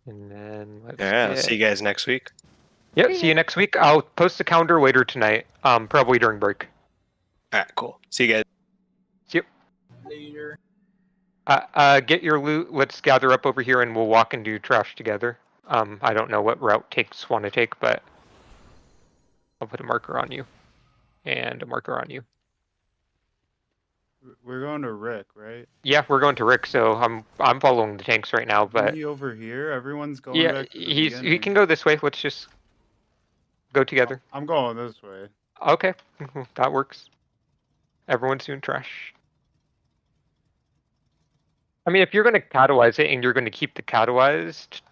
And then let's Yeah, see you guys next week. Yep, see you next week. I'll post the calendar later tonight, probably during break. Alright, cool. See you guys. Yep. Later. Get your loot. Let's gather up over here and we'll walk and do trash together. I don't know what route takes want to take, but I'll put a marker on you. And a marker on you. We're going to Rick, right? Yeah, we're going to Rick, so I'm following the tanks right now, but Isn't he over here? Everyone's going yeah, back to the he beginning. can go this way. Let's just go together. I'm going this way. Okay, that works. Everyone's doing trash. I mean, if you're going to catalyze it and you're going to keep the catalyzed,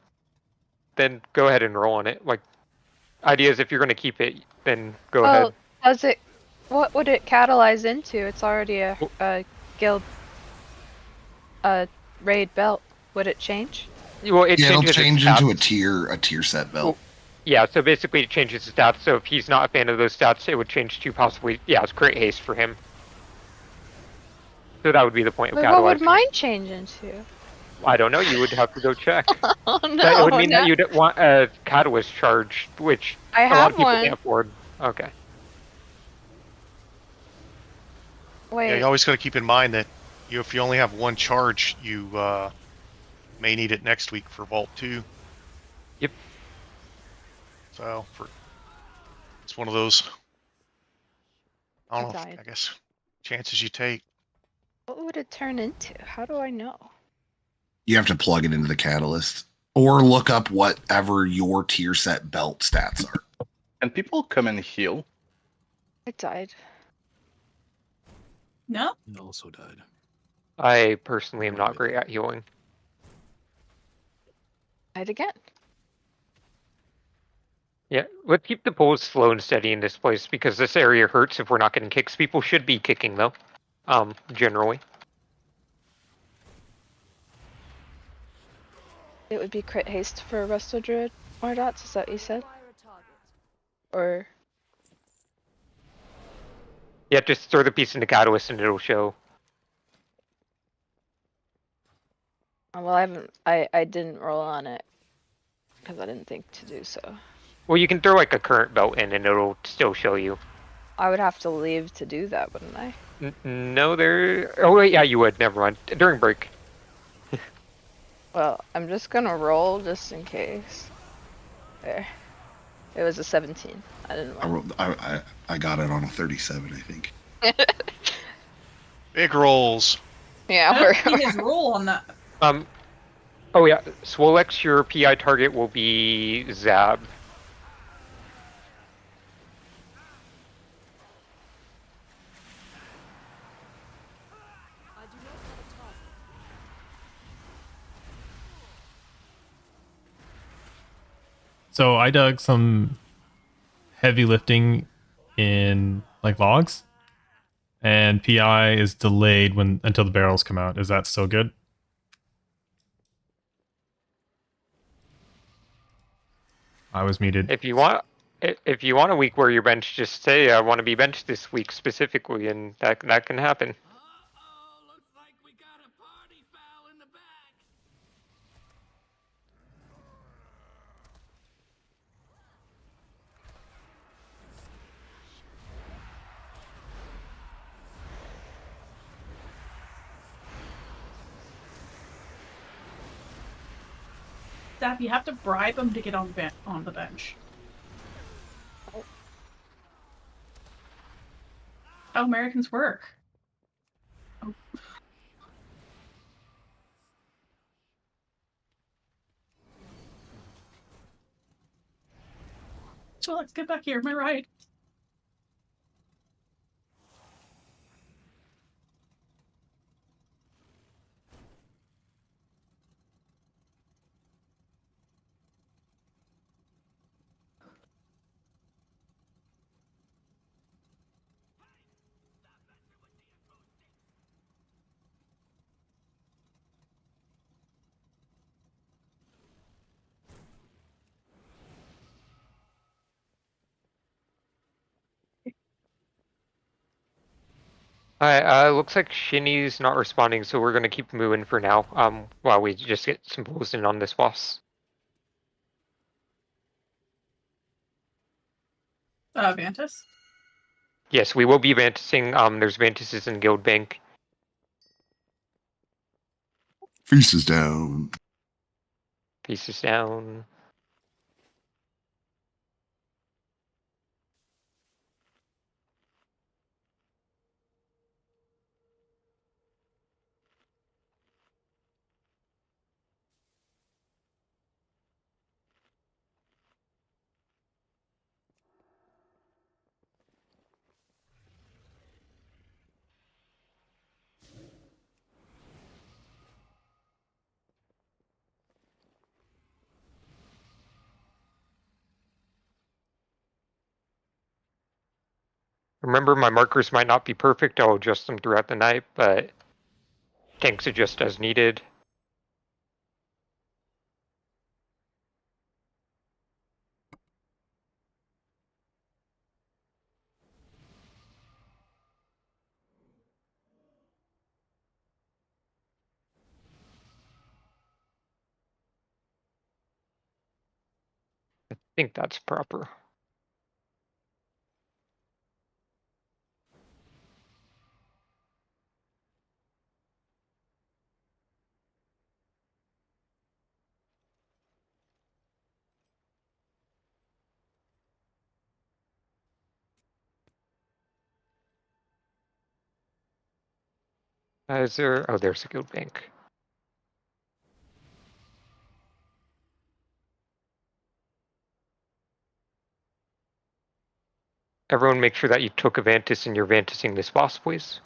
then go ahead and roll on it. Like, idea is if you're going to keep it, then go ahead. Does it? What would it catalyze into? It's already a guild, raid belt. Would it change? Well, it'll change into a tier set belt. Well, yeah, so basically it changes the stats. So if he's not a fan of those stats, it would change to possibly, it's crit haste for him. So that would be the point of catalyzing. What would mine change into? I don't know. You would have to go check. Oh no! That would mean that you'd want a catalyst charge, which I a lot of people one. can't afford. Okay. Wait. Yeah, you always got to keep in mind that if you only have one charge, you may need it next week for Vault 2. Yep. So it's one of those. I don't know. I guess chances you take. What would it turn into? How do I know? You have to plug it into the catalyst or look up whatever your tier set belt stats are. And people come and heal. I died. No. I also died. I personally am not great at healing. Died again. Yeah, let's keep the pulls slow and steady in this place because this area hurts if we're not getting kicks. People should be kicking though, generally. It would be crit haste for Resto Druid Mordots, is that what you said? Or... Yeah, just throw the piece into Catalyst and it'll show. Well, I didn't roll on it because I didn't think to do so. Well, you can throw like a current belt in and it'll still show you. I would have to leave to do that, wouldn't I? No, oh wait, yeah, you would. Never mind. During break. Well, I'm just gonna roll just in case. There. It was a 17. I didn't want I got it on a 37, I think. Big rolls. Yeah, I don't see his roll on that. Oh yeah, Swolex, your PI target will be Zab. So I dug some heavy lifting in like logs, and PI is delayed until the barrels come out. Is that still good? I was muted. If you want a week where you're benched, just say I want to be benched this week specifically, and that can happen. Zap, you have to bribe him to get on the bench. How Americans work. Oh. So let's get back here. Am I right? Alright, looks like Shinny's not responding, so we're gonna keep moving for now, while we just get some pulls in on this boss. Vantis? Yes, we will be Vantising. There's Vantises in Guild Bank. Feast is down. Pieces down. Remember, my markers might not be perfect. I'll adjust them throughout the night, but tanks adjust as needed. I think that's proper. Is there? Oh, there's the Guild Bank. Everyone make sure that you took a Vantis and you're Vantising this boss, please.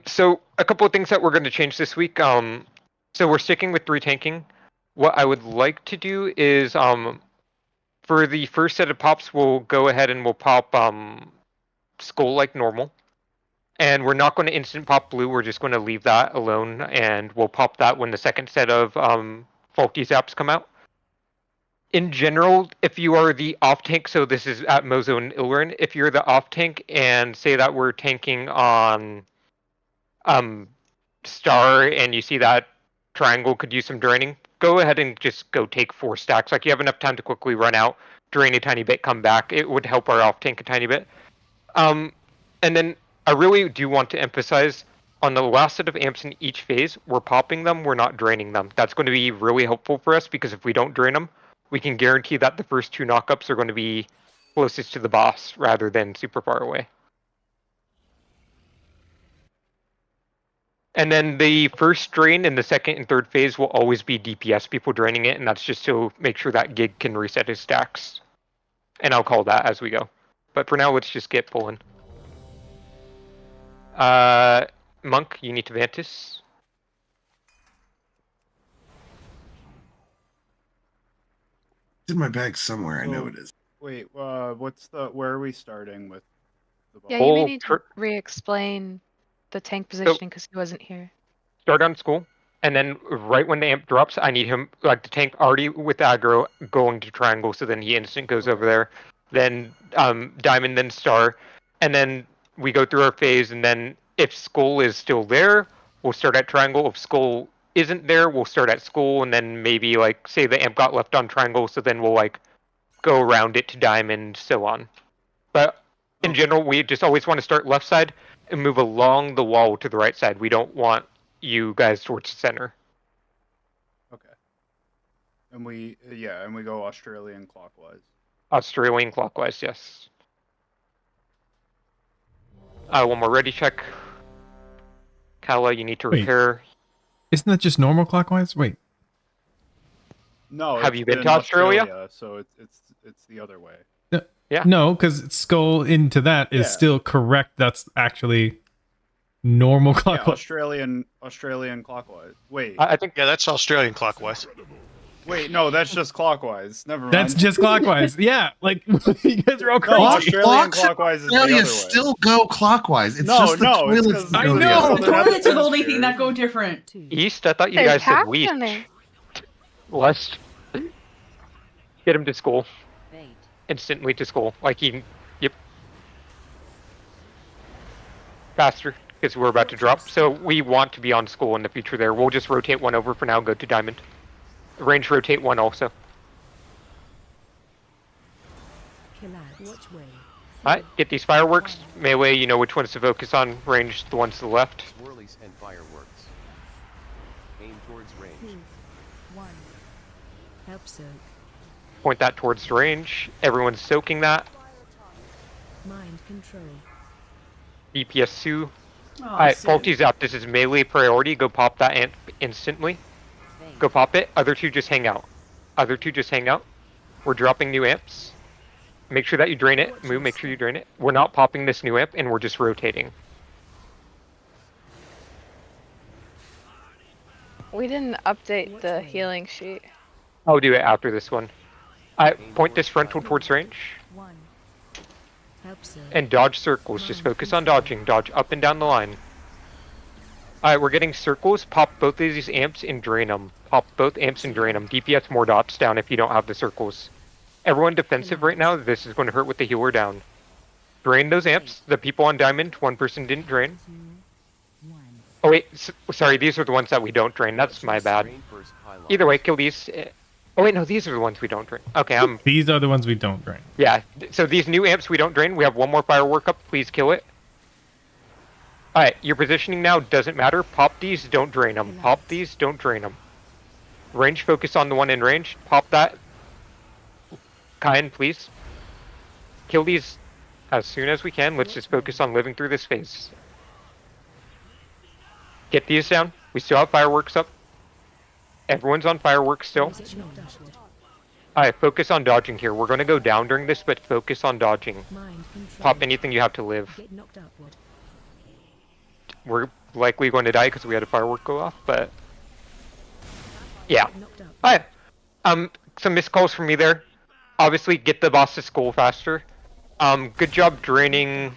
So a couple of things that we're going to change this week. So we're sticking with 3 tanking. What I would like to do is, for the first set of pops, we'll go ahead and we'll pop Skull like normal. And we're not going to instant pop blue, we're just going to leave that alone, and we'll pop that when the second set of faulty zaps come out. In general, if you are the off tank, so this is at Mozo and Ilrin, if you're the off tank and say that we're tanking on Star and you see that triangle could use some draining, go ahead and just go take 4 stacks. Like, you have enough time to quickly run out, drain a tiny bit, come back. It would help our off tank a tiny bit. And then I really do want to emphasize, on the last set of amps in each phase, we're popping them, we're not draining them. That's going to be really helpful for us, because if we don't drain them, we can guarantee that the first 2 knockups are going to be closest to the boss rather than super far away. And then the first drain in the second and third phase will always be DPS people draining it, and that's just to make sure that Gig can reset his stacks. And I'll call that as we go. But for now, let's just get pulling. Monk, you need to Vantis. It's in my bag somewhere. I know it is. Wait, where are we starting with the ball? Yeah, you may need to re-explain the tank positioning because he wasn't here. Start on Skull, and then right when the amp drops, I need him, like, the tank already with aggro going to triangle, so then he instant goes over there. Then Diamond, then Star, and then we go through our phase, and then if Skull is still there, we'll start at triangle. If Skull isn't there, we'll start at Skull, and then maybe, like, say the amp got left on triangle, so then we'll, like, go around it to Diamond, so on. But in general, we just always want to start left side and move along the wall to the right side. We don't want you guys towards the center. Okay. And we go Australian clockwise. Australian clockwise, yes. One more ready check. Kala, you need to Wait. repair. Isn't that just normal clockwise? Wait. No. Have it's you been in to Australia? So it's the other way. Yeah. No, because skull into that is still correct. That's actually normal Yeah, clockwise. Australian clockwise. Wait. I think Yeah, that's Australian clockwise. Wait, no, that's just clockwise. Never mind. That's just clockwise. Yeah, like you guys are all No, crazy. Australian Clocks in clockwise is the Australia other way. still go clockwise. It's No, just the no, it's toilets 'cause- that I go the know. other way. So they're not Toilets are the the only best thing that here. go different. East? I thought you What is guys said west. happening? West. Get him to school. Instantly to school. Like he. Yep. Faster, because we're about to drop. So we want to be on school in the future there. We'll just rotate one over for now, go to diamond. Range rotate one also. Alright, get these fireworks. Melee, you know which ones to focus on. Range, the ones to the left. Swirlies and fireworks. Aim towards range. Point that towards the range. Everyone's soaking that. Mind control. DPS 2. Oh, Alright, Sue. faulty's up. This is melee priority. Go pop that amp instantly. Go pop it. Other two just hang out. Other two just hang out. We're dropping new amps. Make sure that you drain it. Moo, make sure you drain it. We're not popping this new amp, and we're just rotating. We didn't update the healing sheet. I'll do it after this one. Point this frontal towards range. And dodge circles. Just focus on dodging. Dodge up and down the line. Alright, we're getting circles. Pop both of these amps and drain them. Pop both amps and drain them. DPS more dots down if you don't have the circles. Everyone defensive right now. This is going to hurt with the healer down. Drain those amps. The people on diamond, one person didn't drain. Oh wait, sorry, these are the ones that we don't drain. That's my bad. Either way, kill these. Oh wait, no, these are the ones we don't drain. Okay, These are the ones we don't drain. yeah, so these new amps we don't drain. We have one more firework up. Please kill it. Alright, your positioning now doesn't matter. Pop these, don't drain them. Pop these, don't drain them. Range, focus on the one in range. Pop that. Kyan, please. Kill these as soon as we can. Let's just focus on living through this phase. Get these down. We still have fireworks up. Everyone's on fireworks still. Alright, focus on dodging here. We're going to go down during this, but focus on dodging. Pop anything you have to live. We're likely going to die because we had a firework go off, but... yeah. Alright. Some missed calls from me there. Obviously, get the boss to school faster. Good job draining...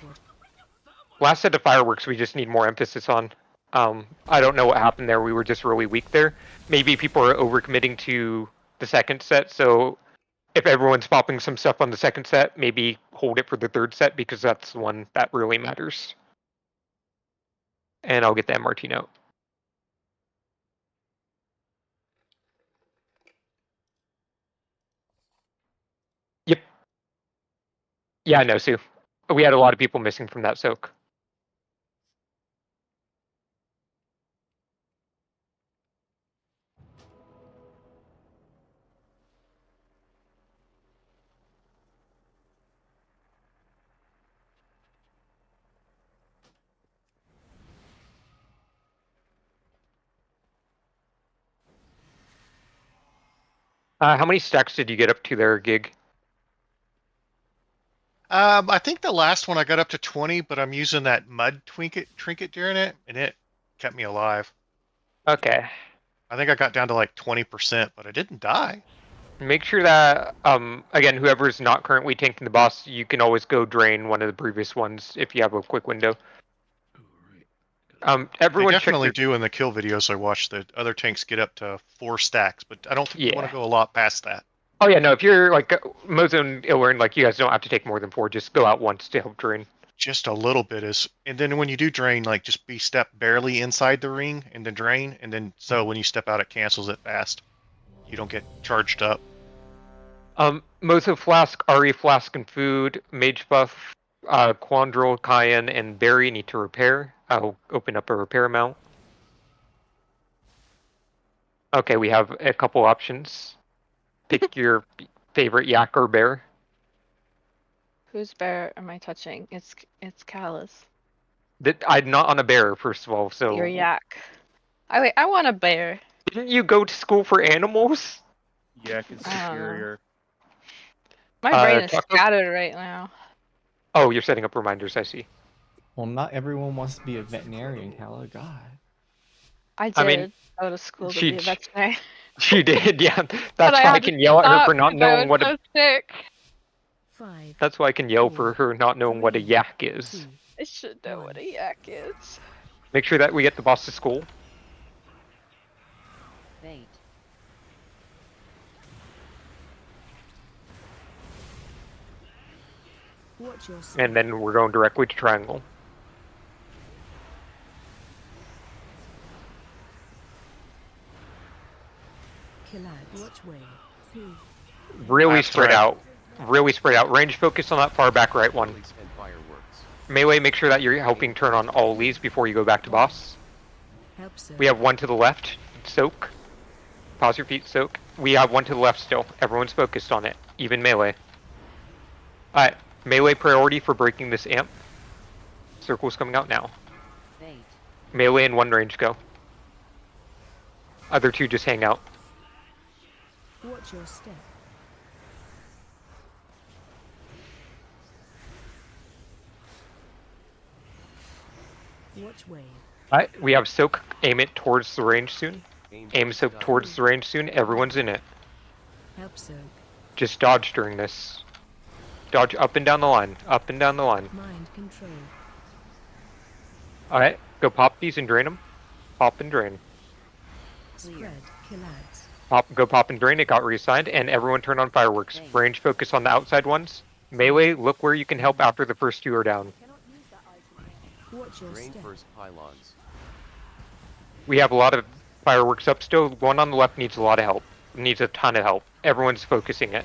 last set of fireworks we just need more emphasis on. I don't know what happened there. We were just really weak there. Maybe people are overcommitting to the second set, so if everyone's popping some stuff on the second set, maybe hold it for the third set because that's the one that really matters. And I'll get the MRT note. Yep. Yeah, I know, Sue. We had a lot of people missing from that soak. How many stacks did you get up to there, Gig? I think the last one I got up to 20, but I'm using that mud trinket during it, and it kept me alive. Okay. I think I got down to like 20%, but I didn't die. Make sure that, again, whoever's not currently tanking the boss, you can always go drain one of the previous ones if you have a quick window. Everyone They definitely check do in the kill videos I watch. The other tanks get up to 4 stacks, but I don't think you want Yeah. to go a lot past that. Oh yeah, no, if you're like Mozo and Ilern, like you guys don't have to take more than 4, just go out once to help drain. Just a little bit is, and then when you do drain, like just be step barely inside the ring and then drain, and then so when you step out, it cancels it fast. You don't get charged up. Mozo Flask, Ari Flask and Food, Mage Buff, Quandrel, Cayenne, and Barry need to repair. I'll open up a repair amount. Okay, we have a couple options. Pick your favorite yak or bear. Whose bear am I touching? It's Callus. I'm not on a bear, first of all, so... Your yak. I want a bear. Didn't you go to school for animals? Yak is superior. My brain is Taco? scattered right now. Oh, you're setting up reminders, I see. Well, not everyone wants to be a veterinarian, Calla. God. I did I mean, go to school to she- be a veterinarian. She did, yeah. But That's why I had to can yell at her stop for not 'cause I knowing was what a. so sick. 5, That's why I can yell for 4, her not knowing what a 3, yak is. 2, I should know what a yak is. Make sure that we get the boss to school. Fate. Watch your step. And then we're going directly to triangle. Collide. Watch way. 2. Really Last spread thread. out. Really spread out. Range focus on that far back right one. And fireworks. Melee, make sure that you're helping turn on all these before you go back to boss. Help sir. We have one to the left. Soak. Pause your feet, soak. We have one to the left still. Everyone's focused on it. Even melee. Alright. Melee priority for breaking this amp. Circle's coming out now. Fate. Melee and one range go. Other two just hang out. Watch your step. Watch wave. Alright, we have soak. Aim it towards the range soon. Aim soak towards the range soon. Everyone's in it. Help soak. Just dodge during this. Dodge up and down the line. Up and down the line. Mind control. Alright, go pop these and drain them. Pop and drain. Spread. Killads. Go pop and drain. It got reassigned. And everyone turn on fireworks. Range focus on the outside ones. Melee, look where you can help after the first two are down. Watch your Drain step. first pylons. We have a lot of fireworks up still. One on the left needs a lot of help. Needs a ton of help. Everyone's focusing it.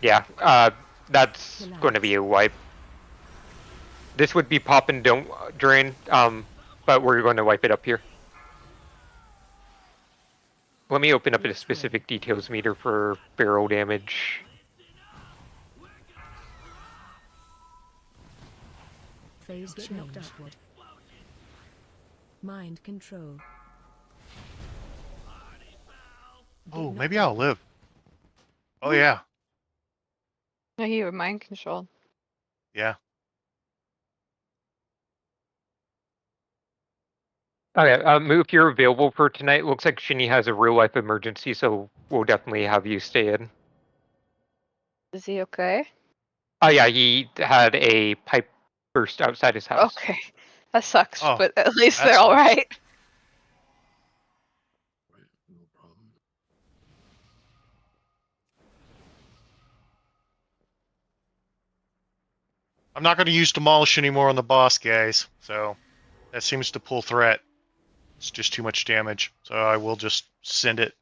Yeah, that's going to be a wipe. This would be pop and don't drain, but we're going to wipe it up here. Let me open up a specific details meter for barrel damage. Phase change. Upward. Mind control. Oh, maybe I'll live. Oh yeah, No, you were mind controlled. yeah. Okay, if you're available for tonight, looks like Shinny has a real life emergency, so we'll definitely have you stay in. Is he okay? Oh yeah, he had a pipe burst outside his house. Okay. That sucks, Oh, but at least that they're sucks. alright. I'm not going to use demolish anymore on the boss, guys. So that seems to pull threat. It's just too much damage. So I will just send it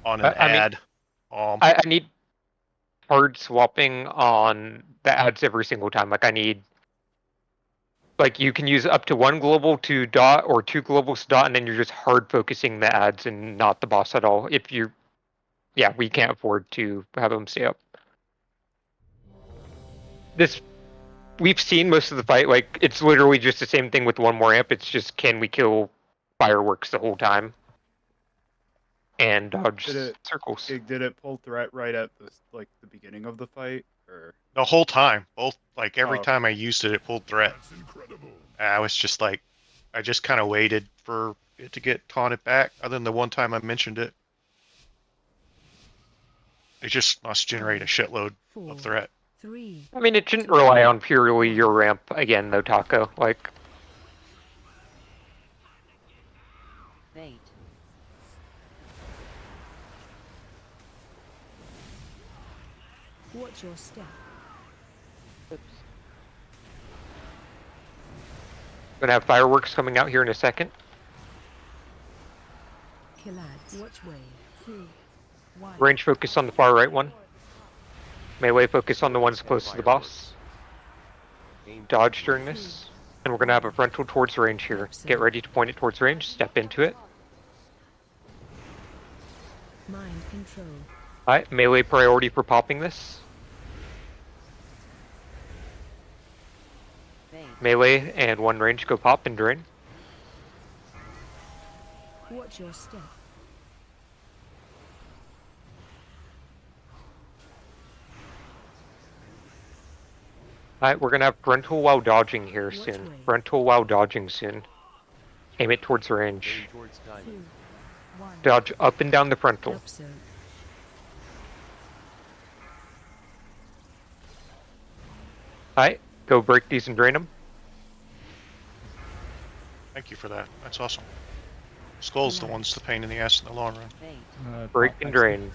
on an I mean, ad. I need hard swapping on the ads every single time. Like I need, like you can use up to one global to dot or two globals to dot, and then you're just hard focusing the ads and not the boss at all. If you, yeah, we can't afford to have them stay up. This, we've seen most of the fight. Like it's literally just the same thing with one more amp. It's just can we kill fireworks the whole time and dodge circles. Did it pull threat right at the beginning of the fight, or The whole time. Both, like every Oh. time I used it, it pulled threat. I was just like, I just kind of waited for it to get taunted back, other than the one time I mentioned it. It just must generate a shitload 4, of threat. 3. I mean, it shouldn't rely on purely your ramp again, though, Taco. Like, Fate. Watch your step. gonna have fireworks coming out here in a second. Killads. Watch wave. 2, 1. Range focus on the far right one. Melee focus on the ones close to the boss. Dodge during this. And we're gonna have a frontal towards range here. Get ready to point it towards range. Step into it. Mind control. Alright, melee priority for popping this. Fate. Melee and one range go pop and drain. Watch your step. Alright, we're gonna have frontal while dodging here Which soon. way? Frontal while dodging soon. Aim it towards range. Aim towards diamond. 2, 1. Dodge up and down the frontal. Help so. Alright, go break these and drain them. Thank you for that. That's awesome. Skull's the one's the pain in the ass in the long run. Break and drain.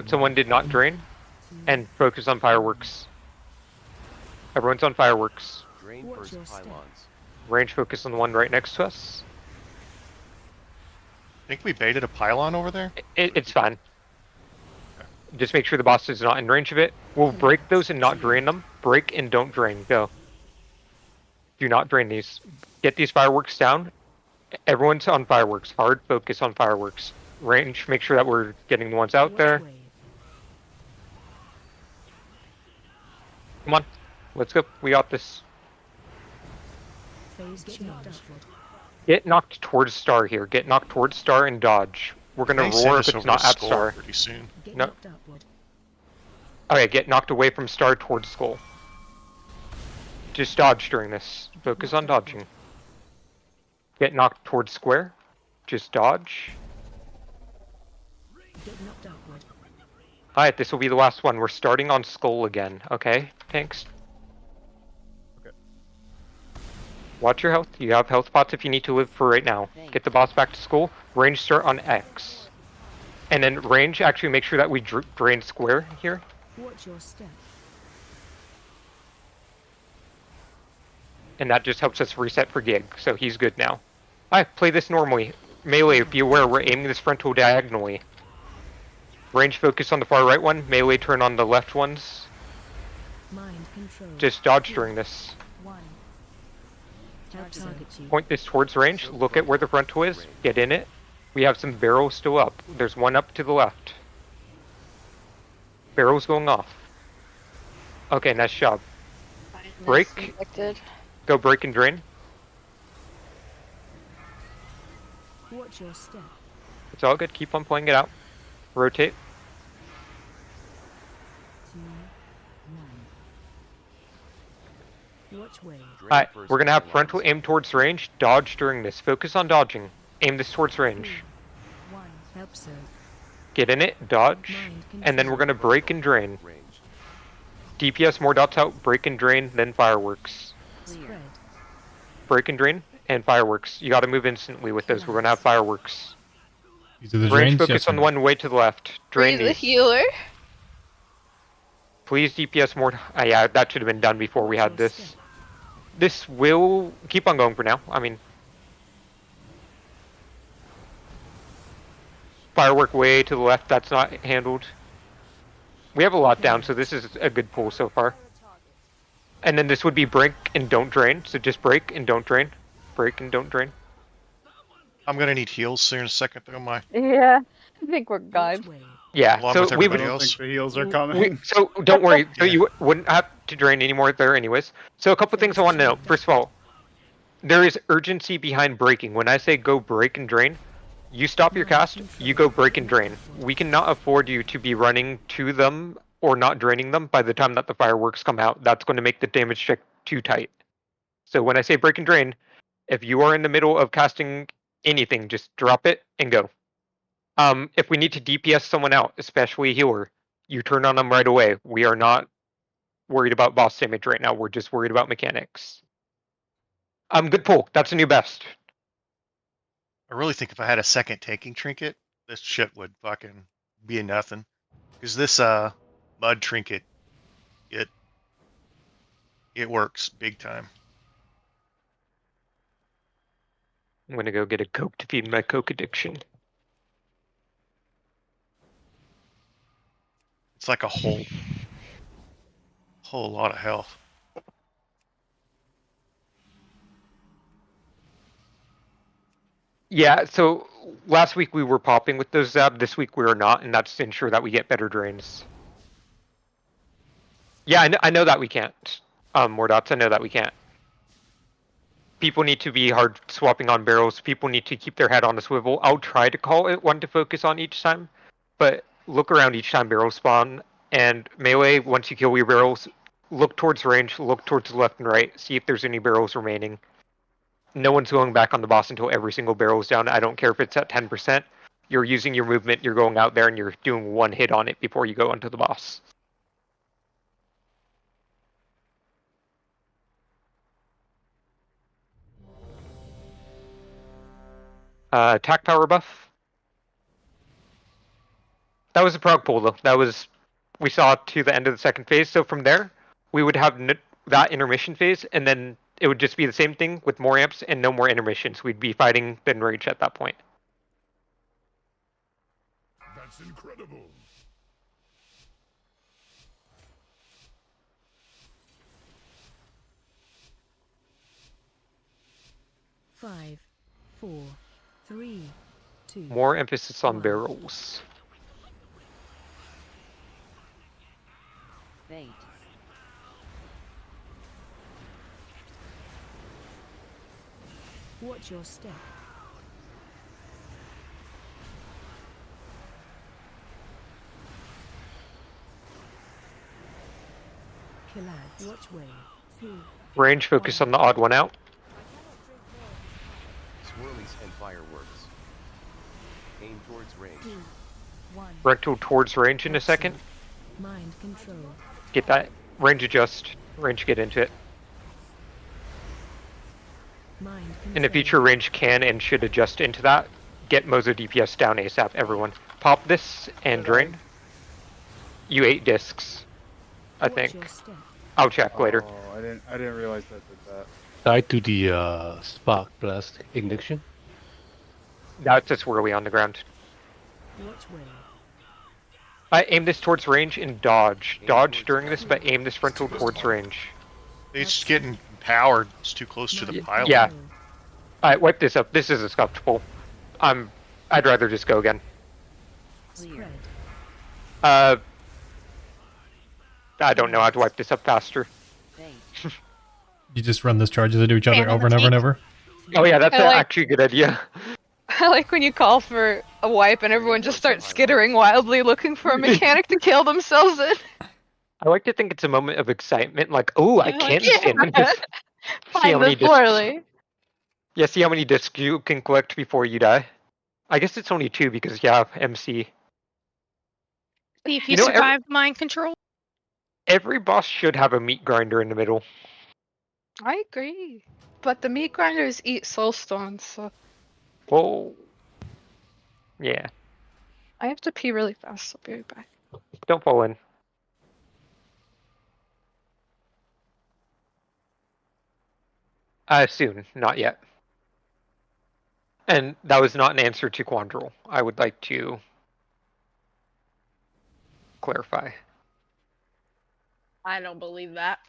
Someone did not drain. And focus on fireworks. Everyone's on fireworks. Drain Watch first your step. pylons. Range focus on the one right next to us. Think we baited a pylon over there? It's fine. Just make sure the boss is not in range of it. We'll break those and not drain them. Break and don't drain. Go. Do not drain these. Get these fireworks down. Everyone's on fireworks. Hard focus on fireworks. Range, make sure that we're getting the ones out Watch there. wave. Come on. Let's go. We got this. Phase change. Get knocked towards star here. Get knocked towards star and dodge. We're gonna May send roar us if it's over not to at Skull star. pretty soon. Get No. knocked upward. Okay, get knocked away from star towards skull. Just dodge during this. Focus on dodging. Get knocked towards square. Just dodge. Get knocked upward. Alright, this will be the last one. We're starting on skull again, okay? Thanks. Okay. Watch your health. You have health pots if you need to live for right now. Get the boss back to skull. Range start on X. And then range, actually make sure that we drain square here. Watch your step. And that just helps us reset for Gig, so he's good now. Alright, play this normally. Melee, be aware, we're aiming this frontal diagonally. Range focus on the far right one, melee turn on the left ones. Mind control. Just dodge during this. 1. Help target you. Point this towards range, look at where the frontal is, get in it. We have some barrels still up. There's one up to the left. Barrels going off. Okay, nice job. Break. Infected. Go break and drain. Watch your step. It's all good, keep on playing it out. Rotate. 2, 1. Watch wave. Drain Alright, first we're gonna have pylons. frontal aim towards range, dodge during this. Focus on dodging. Aim this towards range. 1. Help so. Get in it, dodge, Mind and then we're gonna break and drain. Range. DPS more dots out, break and drain, then fireworks. Spread. Break and drain, and fireworks. You gotta move instantly with those. We're gonna have fireworks. These are the Range drains. focus Yes, on the one way to the left. Drain Breathe the these. healer. Please DPS more. Yeah, that should have been done before we had this. This will keep on going for now. I mean, firework way to the left. That's not handled. We have a lot down, so this is a good pull so far. And then this would be break and don't drain. So just break and don't drain. Break and don't drain. I'm gonna need heals soon in a second though, my Yeah. I think we're Watch good. wave. Yeah. along So with we everybody would. I don't else. think the heals are We, coming. so don't worry. So Yeah. you wouldn't have to drain anymore there, anyways. So a couple things I want to know. First of all, there is urgency behind breaking. When I say go break and drain, you stop your cast, you go break and drain. We cannot afford you to be running to them or not draining them by the time that the fireworks come out. That's going to make the damage check too tight. So when I say break and drain, if you are in the middle of casting anything, just drop it and go. If we need to DPS someone out, especially a healer, you turn on them right away. We are not worried about boss damage right now. We're just worried about mechanics. Good pull. That's a new best. I really think if I had a second taking trinket, this shit would fucking be a nothing. Because this mud trinket, it works big time. I'm gonna go get a Coke to feed my Coke addiction. It's like a whole lot of health. Yeah, so last week we were popping with those Zab, this week we are not, and that's to ensure that we get better drains. Yeah, I know that we can't. More dots, I know that we can't. People need to be hard swapping on barrels. People need to keep their head on a swivel. I'll try to call it one to focus on each time, but look around each time barrels spawn. And melee, once you kill your barrels, look towards range, look towards the left and right, see if there's any barrels remaining. no one's going back on the boss until every single barrel is down. I don't care if it's at 10%. You're using your movement, you're going out there and you're doing one hit on it before you go onto the boss. Attack power buff. That was a Prog pull though. That was, we saw to the end of the second phase. So from there, we would have that intermission phase, and then it would just be the same thing with more amps and no more intermissions. We'd be fighting the enrage at that point. That's incredible. Five, 4, 3, 2. More emphasis on barrels. Fate. Watch your step. Collide. Watch way. 2. Range focus on the odd one out. Swirlies and fireworks. Aim towards range. 2, 1. Rectal towards range in a second. Mind control. Get that range adjust. Range get into it. Mind control. In the future, range can and should adjust into that. Get Mozo DPS down ASAP, everyone. Pop this and drain. You 8 discs, I think. I'll check later. Oh, I didn't realize that did that. Tied to the spark blast ignition. That's just swirly on the ground. Watch way. I aim this towards range and dodge. Dodge during this, but aim this frontal towards range. It's just getting powered. It's too close to the pile. Yeah. Alright, wipe this up. This is a scuffed pull. I'd rather just go again. Spread. I don't know how to wipe this up faster. You just run those charges into each other over and over and over. Oh yeah, that's I like- actually a good idea. I like when you call for a wipe and everyone just starts skittering wildly looking for a mechanic to kill themselves in. I like to think it's a moment of excitement, like, oh, I You're can like, stand yeah. this. See how Find many this poorly. Yeah, see how many discs you can collect before you die. I guess it's only 2 because you have MC. If You know, survive mind control. Every boss should have a meat grinder in the middle. I agree. But the meat grinders eat soul stones, so Well, yeah. I have to pee really fast. I'll be right back. Don't fall in. Soon, not yet. And that was not an answer to Quandrel. I would like to clarify. I don't believe that.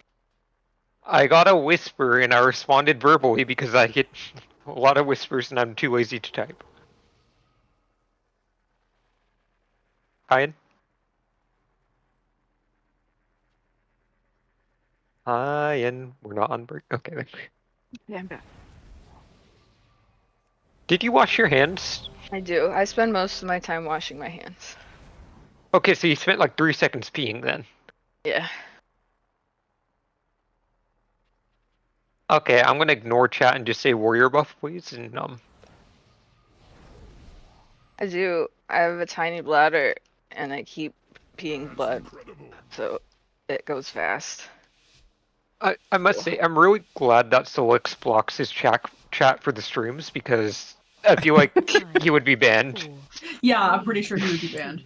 I got a whisper and I responded verbally because I get a lot of whispers and I'm too lazy to type. Ian? Ian, we're not on break. Okay, then. Yeah, I'm back. Did you wash your hands? I do. I spend most of my time washing my hands. Okay, so you spent like 3 seconds peeing then. Yeah. Okay, I'm gonna ignore chat and just say warrior buff, please, and I do. I have a tiny bladder and I keep peeing blood, so it goes fast. I must say, I'm really glad that Solix blocks his chat for the streams because I feel like he would be banned. Yeah, I'm pretty sure he would be banned.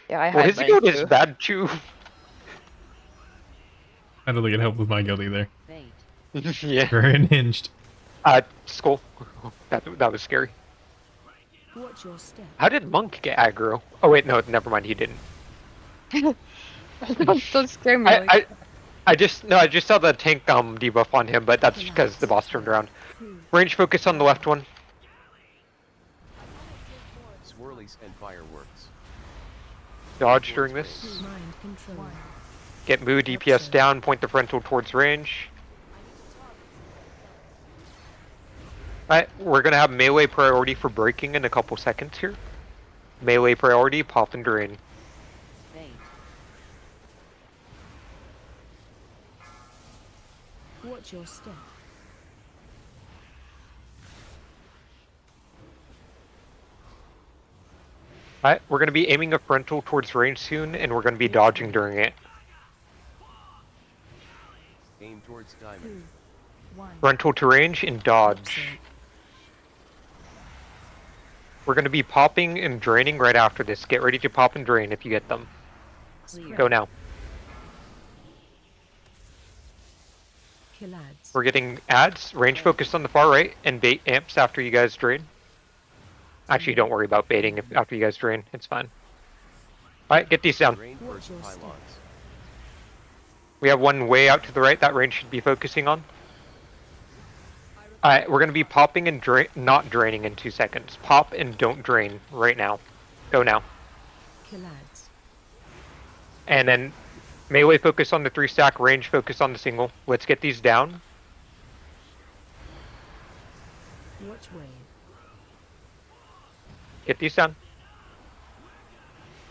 Yeah, I Well, hide his mine guild is too. bad too. I don't think it helped with my guild either. Yeah. Very unhinged. Skull. That was scary. Watch your step. How did Monk get aggro? Oh wait, no, never mind, he didn't. Don't scare me. Like I just saw the tank debuff on him, but that's because the boss turned around. Range focus on the left one. Swirlies and fireworks. Dodge during this. Mind control. Get Moo DPS down, point the frontal towards range. Alright, we're gonna have melee priority for breaking in a couple seconds here. Melee priority, pop and drain. Watch your step. Alright, we're going to be aiming a frontal towards range soon, and we're going to be dodging during it. Aim towards diamond. 2, 1. Frontal to range and dodge. We're going to be popping and draining right after this. Get ready to pop and drain if you get them. Go now. Kill ads. We're getting ads, range focused on the far right, and bait amps after you guys drain. Actually, don't worry about baiting after you guys drain. It's fine. Alright, get these down. Drain first pylons. We have one way out to the right that range should be focusing on. Alright, we're going to be popping and not draining in 2 seconds. Pop and don't drain right now. Go now. Kill ads. And then melee focus on the 3 stack, range focus on the single. Let's get these down. Watch wave. Get these down.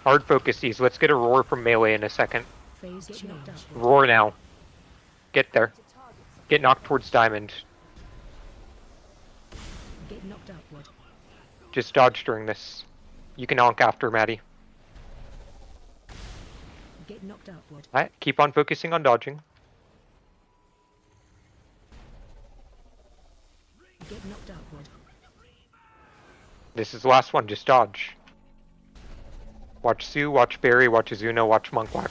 Hard focus these. Let's get a roar from melee in a second. Phase change. Roar now. Get there. Get knocked towards diamond. Get knocked upward. Just dodge during this. You can honk after, Maddie. Get knocked upward. Alright, keep on focusing on dodging. Get knocked upward. This is the last one, just dodge. Watch Sue, watch Barry, watch Azuno, watch Monk Whack.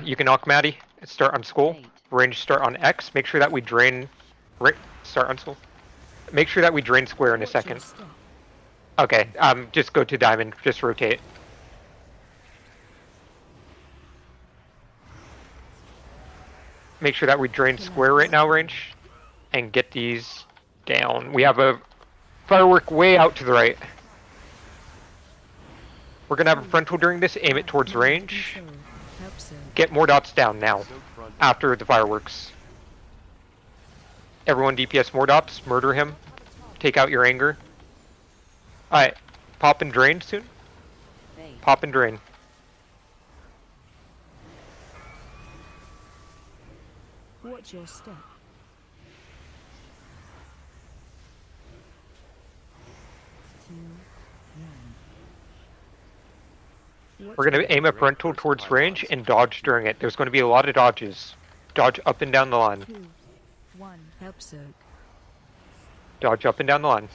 You can knock Maddie. Start on skull. Range start on X. Make sure that we drain... Right, start on skull. Make sure that we drain square in a second. Okay, just go to diamond. Just rotate. Make sure that we drain square right now, range. And get these down. We have a firework way out to the right. We're gonna have a frontal during this. Aim it towards range. Get more dots down now. After the fireworks. Everyone DPS more dots. Murder him. Take out your anger. Alright. Pop and drain soon. Pop and drain. Watch your step. We're going to aim a frontal towards range and dodge during it. There's going to be a lot of dodges. Dodge up and down the line. 2, 1. Help soak. Dodge up and down the line.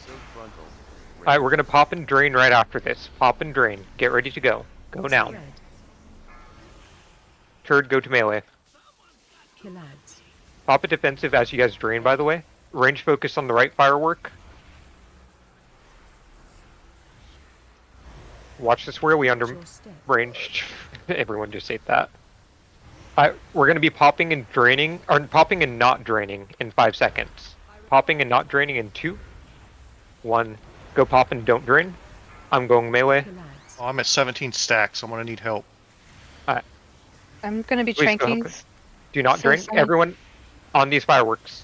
Alright, we're going to pop and drain right after this. Pop and drain. Get ready to go. Go now. Turd, go to melee. Kill ads. Pop a defensive as you guys drain, by the way. Range focus on the right firework. Watch this where we under ranged. Everyone just ate that. We're going to be popping and draining, or popping and not draining in 5 seconds. Popping and not draining in 2, 1. Go pop and don't drain. I'm going melee. Oh, I'm at 17 stacks. I'm gonna need help. I'm gonna be Please go, tranking. Hunker. Do not drain. someone- Everyone on these fireworks.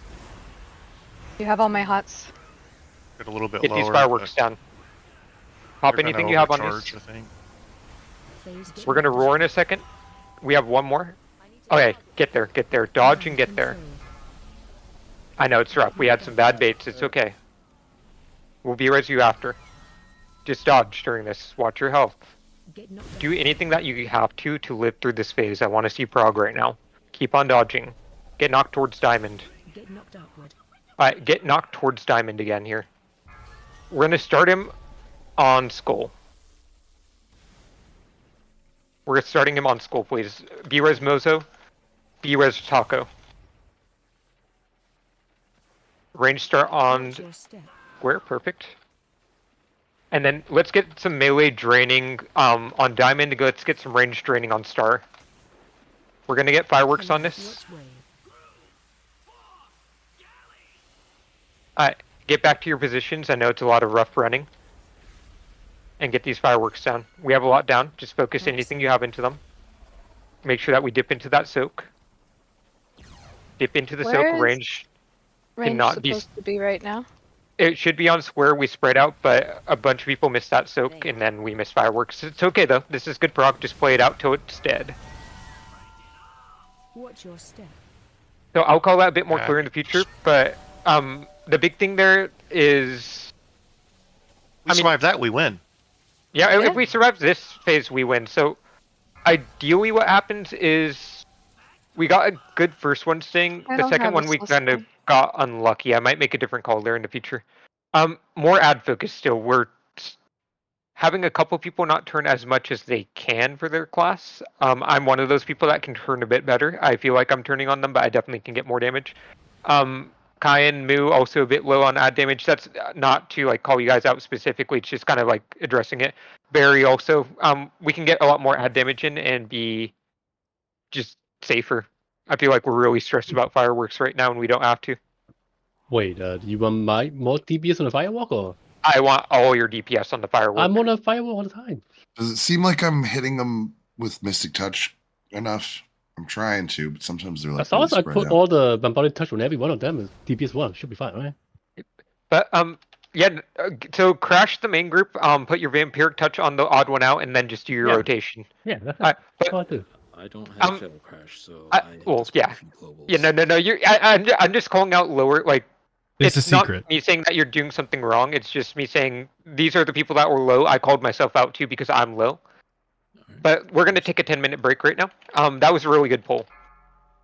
You have all my hots. Get a little bit Get lower. these fireworks but down. Pop they're anything gonna you have on overcharge, this. I think. Phase We're gonna roar in a second. We have one more. Okay, get there, get there. Dodge and get there. I know it's rough. We had some bad baits. It's okay. We'll be res you after. Just dodge during this. Watch your health. Get knocked Do anything that you have to live through this phase. I want to see Prog right now. Keep on dodging. Get knocked towards diamond. Get knocked upward. Alright, get knocked towards diamond again here. We're gonna start him on skull. We're starting him on skull, please. B-res Mozo. B-res Taco. Range start on Watch your step. square, perfect. And then let's get some melee draining on diamond. Let's get some range draining on star. We're gonna get fireworks on this. Watch wave. Alright, get back to your positions. I know it's a lot of rough running. And get these fireworks down. We have a lot down. Just focus anything you have into them. Make sure that we dip into that soak. Dip into the Where soak. is Range Range cannot be. supposed to be right now. It should be on square. We spread out, but a bunch of people missed that soak, and then we missed fireworks. It's okay though. This is good prog. Just play it out till it's dead. Watch your step. So I'll call that a bit more clear in the future. But the big thing there is, We survive that, we win. Yeah, Yeah. if we survive this phase, we win. So ideally, what happens is we got a good first one sting. I The don't second have a one we soul kind of stone. got unlucky. I might make a different call there in the future. More ad focus still. We're having a couple people not turn as much as they can for their class. I'm one of those people that can turn a bit better. I feel like I'm turning on them, but I definitely can get more damage. Kai and Moo also a bit low on ad damage. That's not to like call you guys out specifically. It's just kind of like addressing it. Barry also. We can get a lot more ad damage in and be just safer. I feel like we're really stressed about fireworks right now, and we don't have to. Wait, do you want my more DPS on the firewalk or? I want all your DPS on the firework. I'm on a firewalk all the time. Does it seem like I'm hitting them with Mystic Touch enough? I'm trying to, but sometimes they're like As long really as I spread put out. all the bombarded touch on every one of them, is DPS 1 should be fine, right? But yeah. So crash the main group. Put your vampiric touch on the odd one out, and then just do your Yeah. rotation. Yeah, that's But all I do. I don't have Fatal Crash, so well, yeah. Yeah, no. I'm just calling out lower. Like, It's a it's not secret. me saying that you're doing something wrong. It's just me saying these are the people that were low. I called myself out too because I'm low. But we're gonna take a 10-minute break right now. That was a really good poll.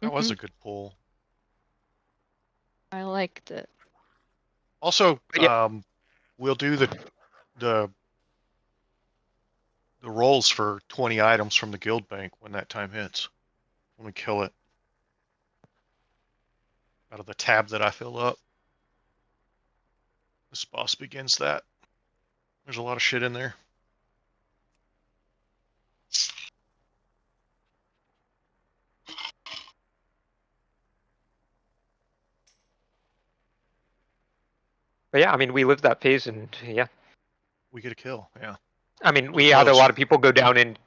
That was a good pull. I liked it. Also, Yeah. we'll do the rolls for 20 items from the guild bank when that time hits. When we kill it. Out of the tab that I fill up. This boss begins that. There's a lot of shit in there. But yeah, I mean, we lived that phase, and yeah. We get a kill, yeah. I mean, we had a lot of people go down in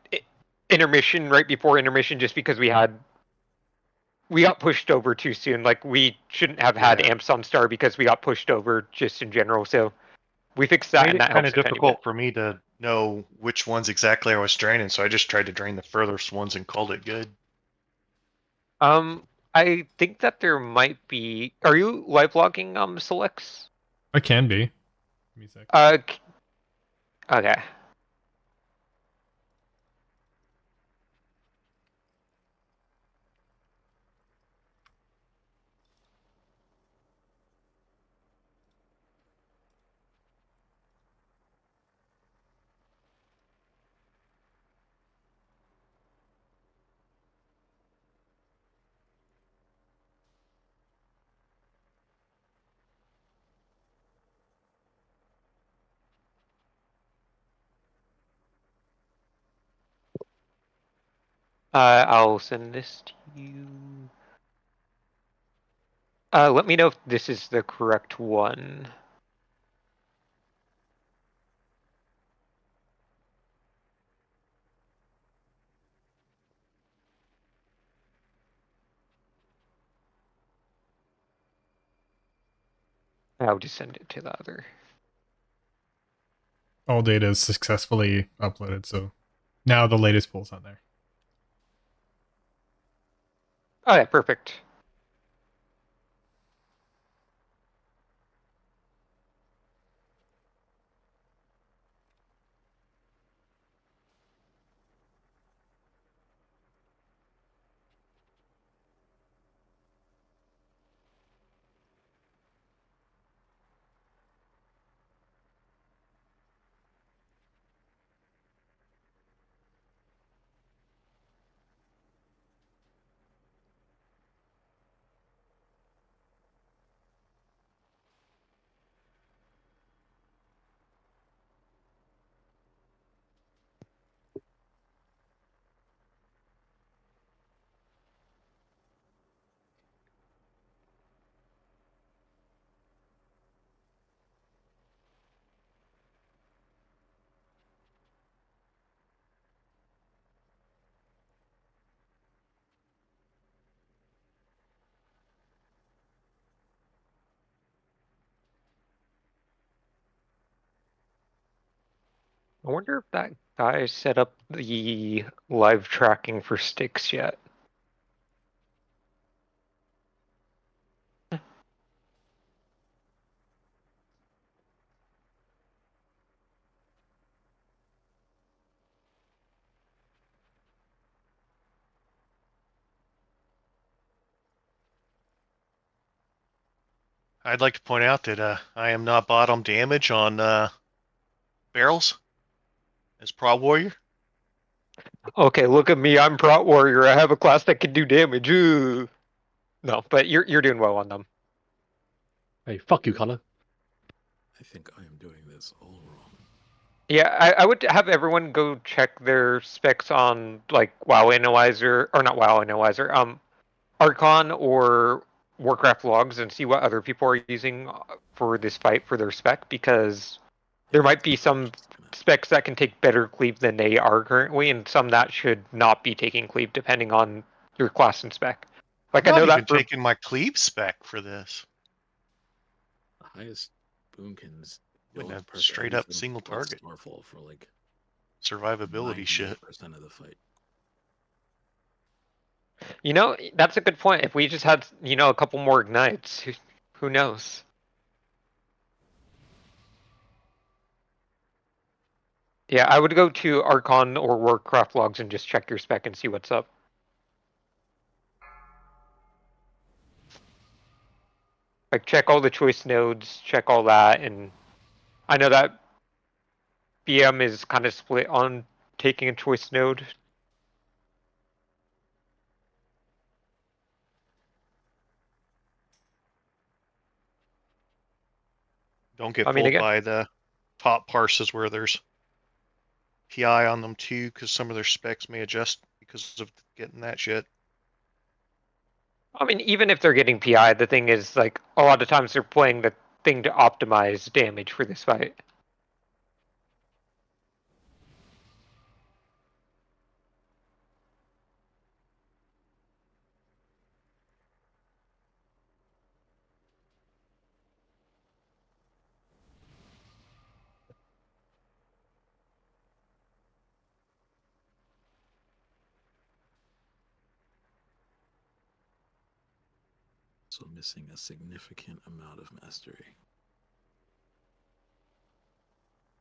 intermission right before intermission just because we got pushed over too soon. Like, we shouldn't have had amps on star because we got pushed over just in general. So we fixed that, Made and it that kind helps of a tiny difficult bit. for me to know which ones exactly I was draining, so I just tried to drain the furthest ones and called it good. I think that there might be. Are you live logging selects? I can be. Give me a sec. Okay. I'll send this to you. Let me know if this is the correct one. I'll just send it to the other. All data is successfully uploaded, so now the latest poll's on there. Oh yeah, perfect. I wonder if that guy set up the live tracking for sticks yet. I'd like to point out that I am not bottom damage on barrels as Prog Warrior. Okay, look at me. I'm Prot Warrior. I have a class that can do damage. Ooh. No, but you're doing well on them. Hey, fuck you, Connor. I think I am doing this all wrong. Yeah, I would have everyone go check their specs on like WoW Analyzer or not WoW Analyzer, Archon or Warcraft logs and see what other people are using for this fight for their spec because there might be some specs that can take better cleave than they are currently, and some that should not be taking cleave depending on your class and spec. Like I'm I not know even that for taking my cleave spec for this. The highest boomkins. With you'll a press straight up anything single but target. Starfall for like Survivability shit. 98% of the fight. you know that's a good point. If we just had a couple more ignites, who knows? Yeah, I would go to Archon or Warcraft logs and just check your spec and see what's up. Like check all the choice nodes, check all that, and I know that BM is kind of split on taking a choice node. Don't get I mean, fooled again, by the top parses where there's PI on them too, because some of their specs may adjust because of getting that shit. even if they're getting PI, the thing is, like, a lot of times they're playing the thing to optimize damage for this fight. So missing a significant amount of mastery.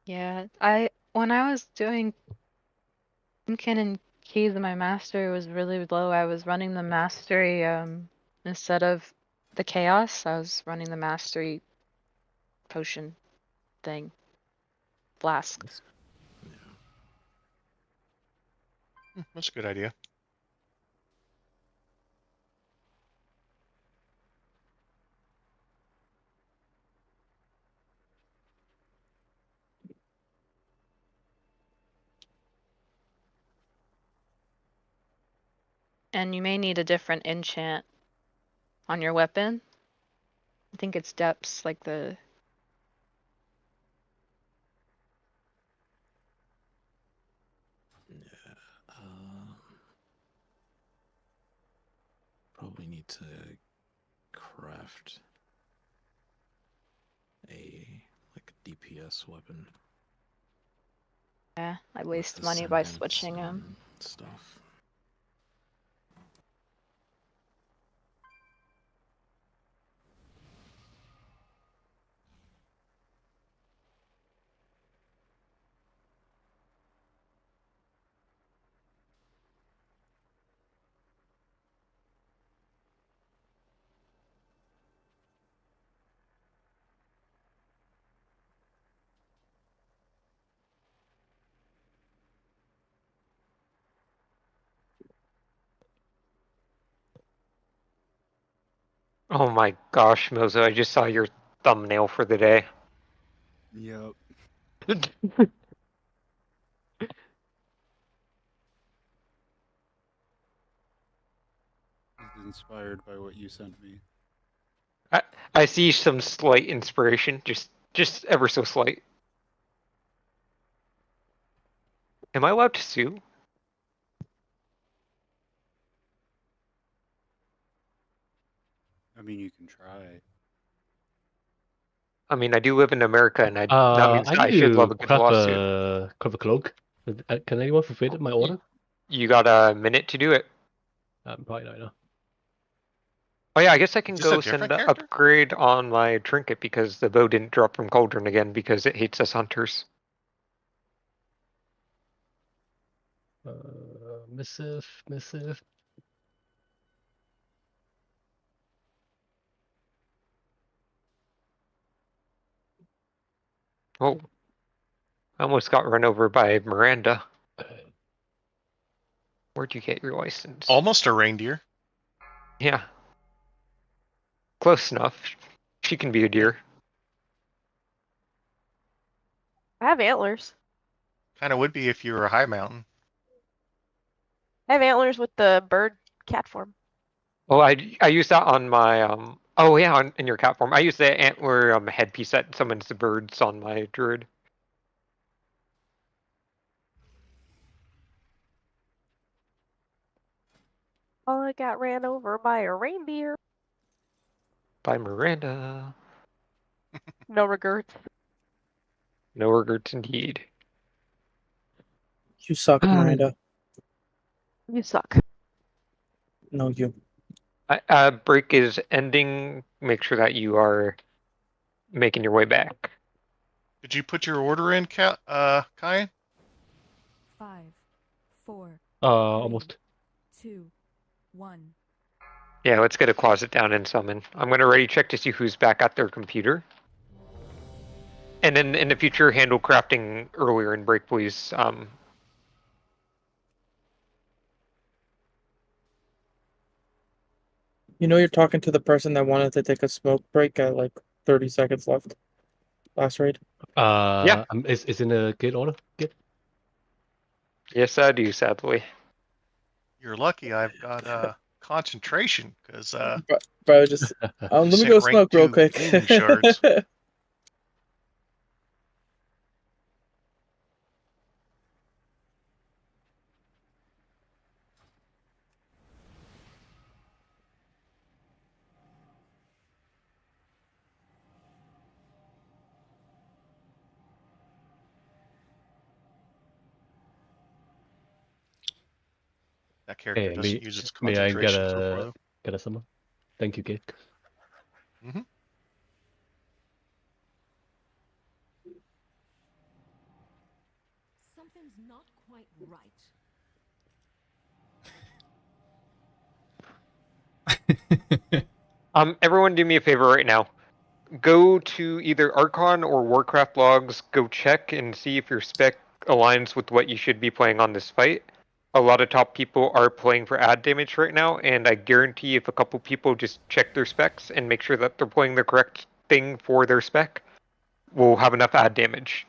Yeah, when I was doing Boomkin and Keys, my mastery was really low. I was running the mastery instead of the chaos. I was running the mastery potion thing, flask. That's a good idea. And you may need a different enchant on your weapon. I think it's depths, like the Yeah. Probably need to craft a DPS weapon. yeah. I with waste money by ascendants switching them. and stuff. Oh my gosh, Mozo, I just saw your thumbnail for the day. Yep. Inspired by what you sent me. I see some slight inspiration, just ever so slight. Am I allowed to sue? I mean, you can try. I mean, I do live in America, and that means I I need should love to a good craft lawsuit. a cloak. Can anyone fulfill my order? You got a minute to do it. Probably not. No. Oh yeah, I guess I can Is this a go send different an character? upgrade on my trinket because the bow didn't drop from Cauldron again because it hates us hunters. Missive. Oh. I almost got run over by Miranda. Where'd you get your license? Almost a reindeer. Yeah. Close enough. She can be a deer. I have antlers. Kind of would be if you were a high mountain. I have antlers with the bird cat form. Well, I use that on my oh yeah, in your cat form. I use the antler headpiece that summons the birds on my druid. Oh, I got ran over by a reindeer. By Miranda. No regrets. No regrets indeed. You suck, Miranda. You suck. No, you. Break is ending. Make sure that you are making your way back. Did you put your order in, Kai? 5, 4, almost. 2, 1. Yeah, let's get a closet down and summon. I'm gonna ready check to see who's back at their computer. And then in the future, handle crafting earlier in break, please. You know you're talking to the person that wanted to take a smoke break at like 30 seconds left. Last raid. Yeah. Is in a good order? Good. Yes, I do, sadly. You're lucky I've got concentration, because Bro, just let me go smoke real quick. Gaming shards. That character Hey, doesn't use its may I concentration so far, though. get a summon? Thank you, Gig. Mm-hmm. Something's not quite right. Everyone do me a favor right now. Go to either Archon or Warcraft logs, go check and see if your spec aligns with what you should be playing on this fight. A lot of top people are playing for ad damage right now, and I guarantee if a couple people just check their specs and make sure that they're playing the correct thing for their spec, we'll have enough ad damage.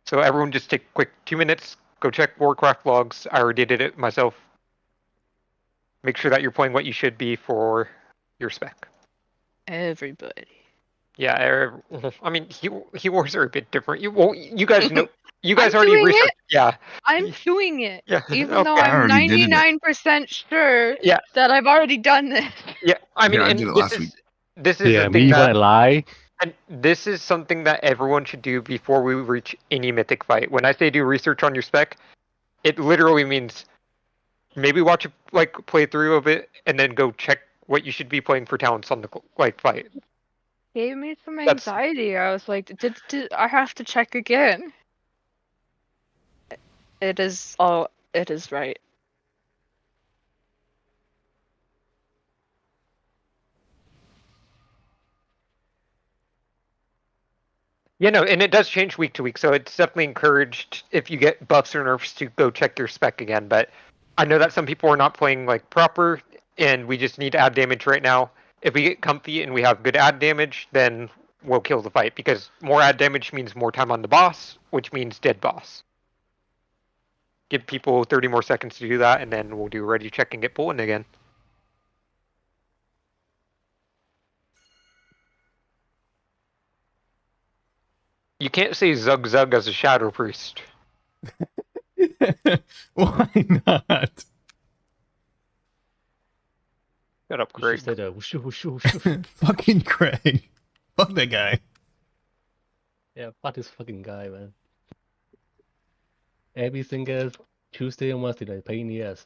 So everyone just take a quick 2 minutes, go check Warcraft logs. I already did it myself. Make sure that you're playing what you should be for your spec. Everybody. Yeah, I mean, healers are a bit different. You guys know, you guys I'm already doing researched. it. Yeah, I'm doing it. yeah. Even though I I'm already did it. 99% sure Yeah. that I've already done this. Yeah, I mean, Yeah, I and did it this last is week. this is Yeah, the thing me that, wanna lie. and this is something that everyone should do before we reach any mythic fight. When I say do research on your spec, it literally means maybe watch a playthrough of it and then go check what you should be playing for talents on the fight. Gave me some That's- anxiety. I was like, did I have to check again? It is right. Yeah, no, and it does change week to week, so it's definitely encouraged if you get buffs or nerfs to go check your spec again. But I know that some people are not playing like proper, and we just need ad damage right now. If we get comfy and we have good ad damage, then we'll kill the fight, because more ad damage means more time on the boss, which means dead boss. Give people 30 more seconds to do that, and then we'll do ready check and get pulling again. You can't say Zug Zug as a Shadow Priest. Why not? Shut up, You Craig. should say the whooshu, whooshu, whooshu. Fucking Craig. Fuck that guy. Yeah, fuck this fucking guy, man. Every single Tuesday and Wednesday night, pain in the ass.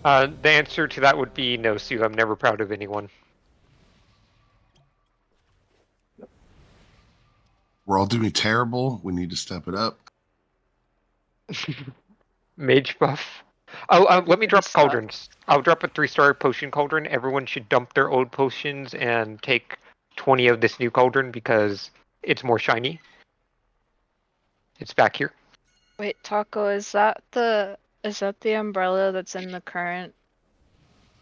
The answer to that would be no, Sue. I'm never proud of anyone. We're all doing terrible. We need to step it up. Mage buff. Oh, let me drop Suck. cauldrons. I'll drop a 3-star potion cauldron. Everyone should dump their old potions and take 20 of this new cauldron because it's more shiny. It's back here. Wait, Taco, is that the umbrella that's in the current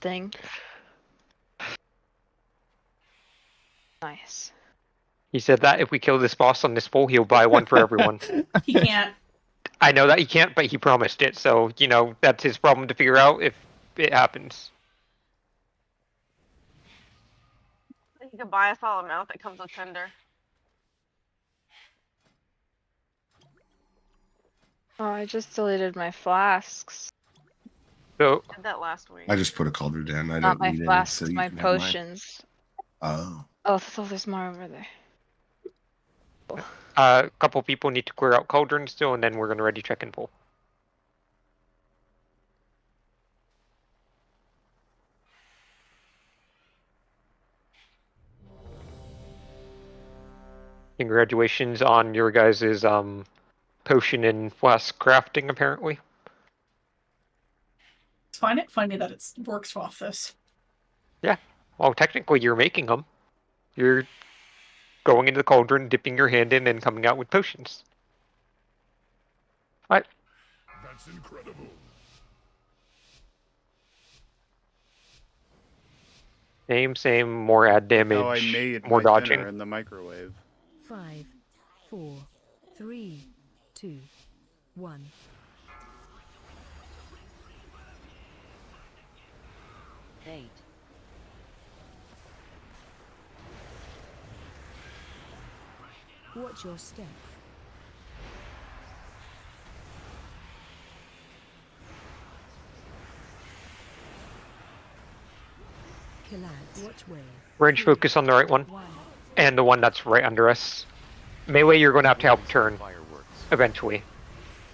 thing? Nice. He said that if we kill this boss on this pole, he'll buy one for everyone. He can't. I know that he can't, but he promised it, so, you know, that's his problem to figure out if it happens. You can buy a solid amount that comes with Tinder. Oh, I just deleted my flasks. So Did that last week. I just put a cauldron down. I Not don't my need flasks, it, so you my can have mine. potions. Oh. Oh, there's more over there. a couple people need to clear out cauldrons still, and then we're going to ready check and pull. Congratulations on your guys' potion and flask crafting, apparently. Find it funny that it works off this. Yeah. Well, technically you're making them. You're going into the cauldron, dipping your hand in, and coming out with potions. What? That's incredible. Same, more ad damage, Oh, I made more my dodging. dinner in the microwave. 5, 4, 3, 2, 1. Eight. Watch your step. Kill ads. Watch wave. Range focus on the right one, and the one that's right under us. Melee, you're going to have to help turn, eventually.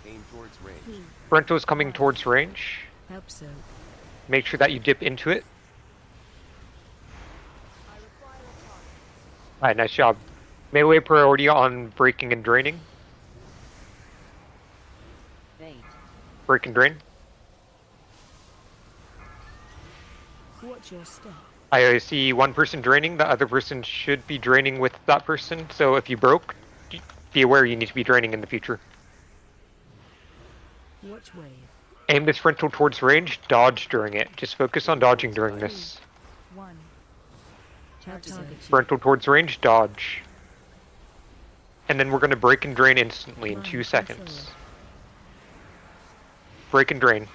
Aim towards range. Brento's coming towards range. Help so. Make sure that you dip into it. Alright, nice job. Melee priority on breaking and draining. Eight. Break and drain. Watch your step. I see one person draining, the other person should be draining with that person, so if you broke, be aware you need to be draining in the future. Watch wave. Aim this frontal towards range, dodge during it. Just focus on dodging during this. 1. Target. Frontal towards range, dodge. And then we're going to break and drain instantly in 2 seconds. Break and drain.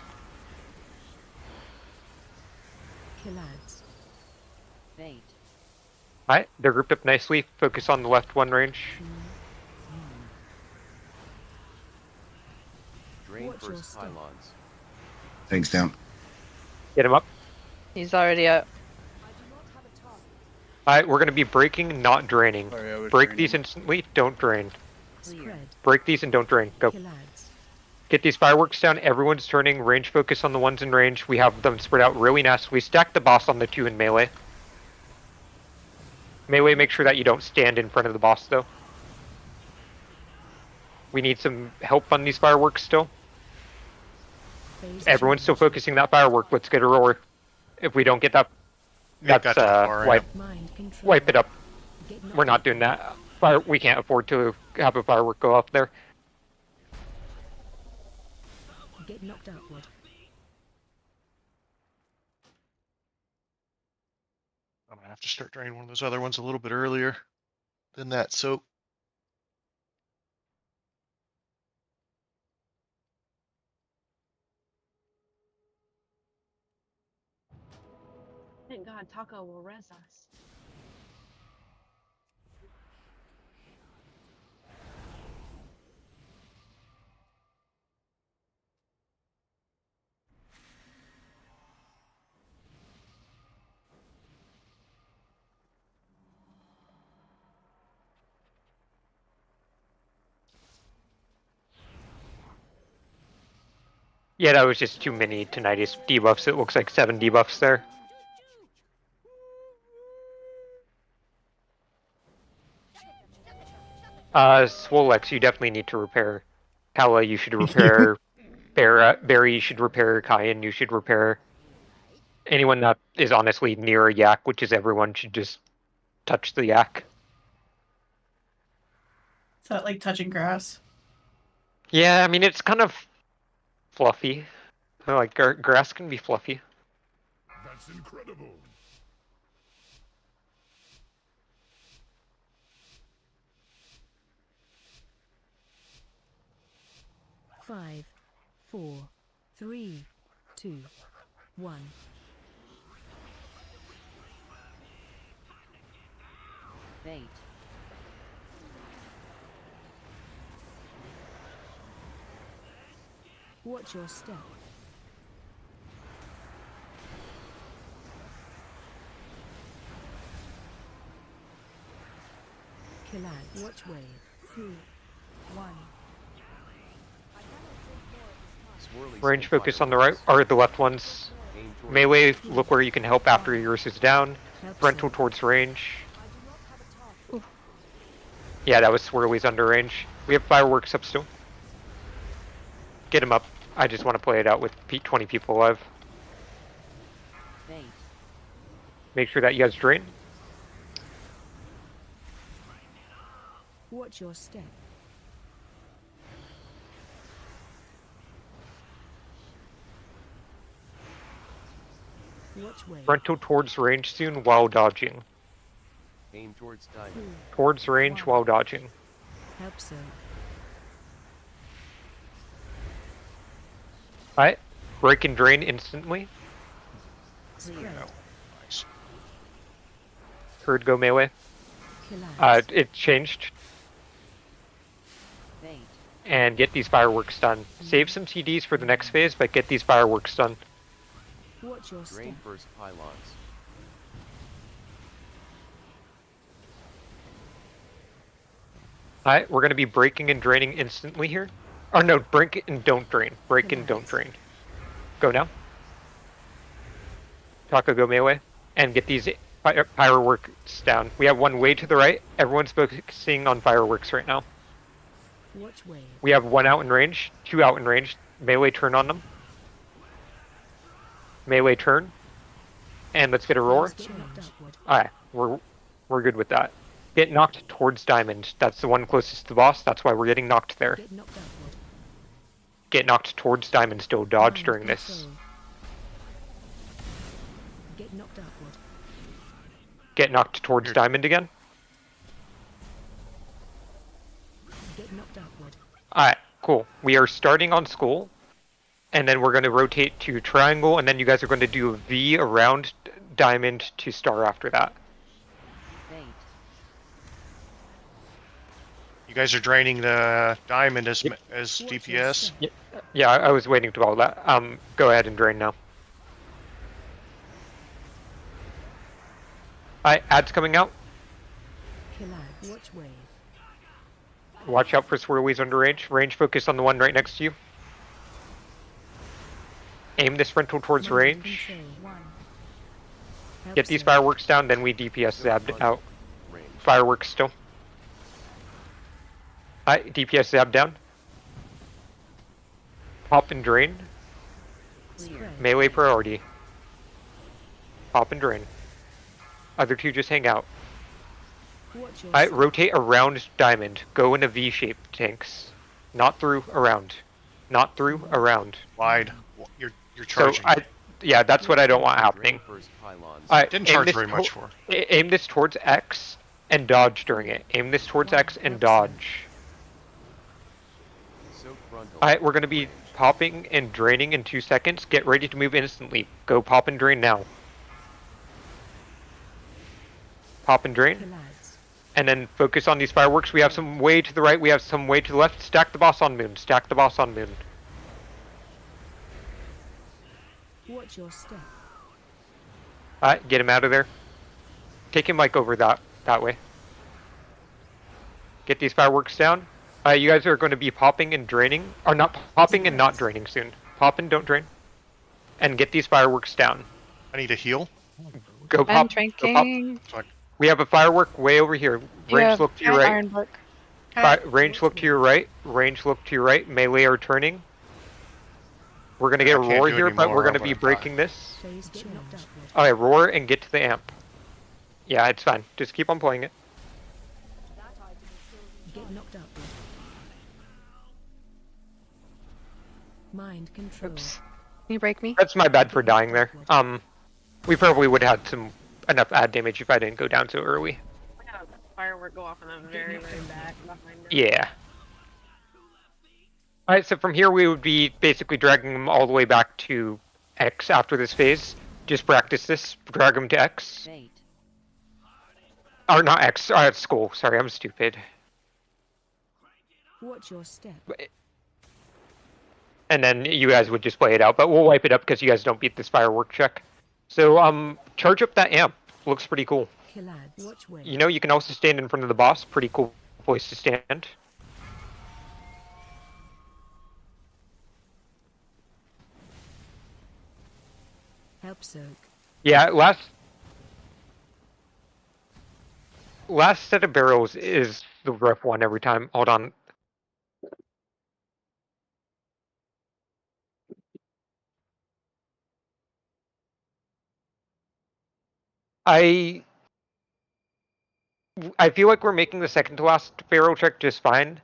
Kill ads. Eight. Alright, they're grouped up nicely. Focus on the left one range. Drain Watch your first step. pylons. Thanks, down. Get him up. He's already up. Alright, we're going to be breaking, not draining. Sorry, I was Break draining. these instantly, don't drain. Spread. Break these and don't drain. Go. Kill ads. Get these fireworks down. Everyone's turning. Range focus on the ones in range. We have them spread out really nicely. Stack the boss on the 2 in melee. Melee, make sure that you don't stand in front of the boss, though. We need some help on these fireworks still. Phase Everyone's still change. focusing that firework. Let's get a roar. If we don't get that, Yeah, that's got that far, yeah. Mind control. wipe it up. Get knocked We're not doing that. We can't afford to have a firework go off there. Get knocked outward. I'm gonna have to start draining one of those other ones a little bit earlier than that soap. Thank God Taco will res us. Yeah, that was just too many tinnitus debuffs. It looks like 7 debuffs there. Swolex, you definitely need to repair. Kala, you should repair Barry, you should repair. Kyan, you should repair. Anyone that is honestly near a yak, which is everyone, should just touch the yak. Is that like touching grass? Yeah, I mean, it's kind of fluffy. Like, grass can be fluffy. That's incredible. Five, 4, 3, 2, 1. Bait. Watch your step. Collide. Watch wave. 2, 1. Range focus on the right, or the left ones. Melee, look where you can help after yours is down. Frontal towards range. Yeah, that was Swirly's under range. We have fireworks up still. Get him up. I just want to play it out with 20 people alive. Bait. Make sure that you guys drain. Watch your step. Watch wave. Frontal towards range soon while dodging. Aim towards diamond. Towards range while dodging. Help so. Alright. Break and drain instantly. Spread. Nice. Heard go melee. Collide. It changed. Bait. And get these fireworks done. Save some CDs for the next phase, but get these fireworks done. Watch your step. Drain first pylons. Alright, we're gonna be breaking and draining instantly here. Or no, break and don't drain. Break and don't drain. Go now. Taka, go melee. And get these fireworks down. We have one way to the right. Everyone's focusing on fireworks right now. Watch wave. We have one out in range, two out in range. Melee turn on them. Melee turn. And let's get a roar. Get knocked upward. Alright, we're good with that. Get knocked towards diamond. That's the one closest to the boss. That's why we're getting knocked there. Get knocked upward. Get knocked towards diamond still. Dodge Mind during this. control. Get knocked upward. Get knocked towards diamond again. Get knocked upward. Alright, cool. We are starting on skull. And then we're going to rotate to triangle. And then you guys are going to do a V around diamond to star after that. Bait. You guys are draining the diamond as Yep. as Watch your DPS. step. Yeah, I was waiting to all that. Go ahead and drain now. Alright, ads coming out. Collide. Watch wave. Watch out for swirlies under range. Range focus on the one right next to you. Aim this frontal towards Mind range. control. 1. Help Get these so. fireworks down, then we DPS zabbed out. Range. Fireworks still. Alright, DPS zab down. Pop and drain. Clear. Melee priority. Pop and drain. Other two just hang out. Watch your Alright, step. rotate around diamond. Go in a V shape, tanks. Not through, around. Not through, around. Wide. You're So charging. yeah, that's what I don't want Drain happening. first pylons. Alright, Didn't aim charge this very much for. Aim this towards X and dodge during it. Aim this towards X and dodge. Soak frontal. Alright, we're gonna be popping and draining in 2 seconds. Get ready to move instantly. Go pop and drain now. Pop and drain. Collides. And then focus on these fireworks. We have some way to the right, we have some way to the left. Stack the boss on moon. Stack the boss on moon. Watch your step. Alright, get him out of there. Take him like over that way. Get these fireworks down. You guys are going to be popping and draining. Or not popping and not draining soon. Pop and don't drain. And get these fireworks down. I need a heal. Go pop. I'm Go pop. drinking. We have a firework way over here. You Range have look to your right. Ironbark. Range look to your right. Range look to your right. Melee are turning. We're gonna get a I can't roar do here, but anymore, we're I'm gonna be die. breaking this. Phase change. Okay, roar and get to the amp. Yeah, it's fine. Just keep on playing it. Get knocked up. Mind control. Oops. Can you break me? That's my bad for dying there. We probably would have had some enough ad damage if I didn't go down so early. We had a firework go off in the very, very back behind us. Yeah. Alright, so from here we would be basically dragging them all the way back to X after this phase. Just practice this. Drag them to X. Fate. Or not X, school. Sorry, I'm stupid. Watch your step. And then you guys would just play it out, but we'll wipe it up because you guys don't beat this firework check. So, charge up that amp. Looks pretty cool. Killads. Watch where. You know, you can also stand in front of the boss. Pretty cool place to stand. Help soak. Yeah, last set of barrels is the rough one every time. Hold on. I feel like we're making the second to last barrel check just fine.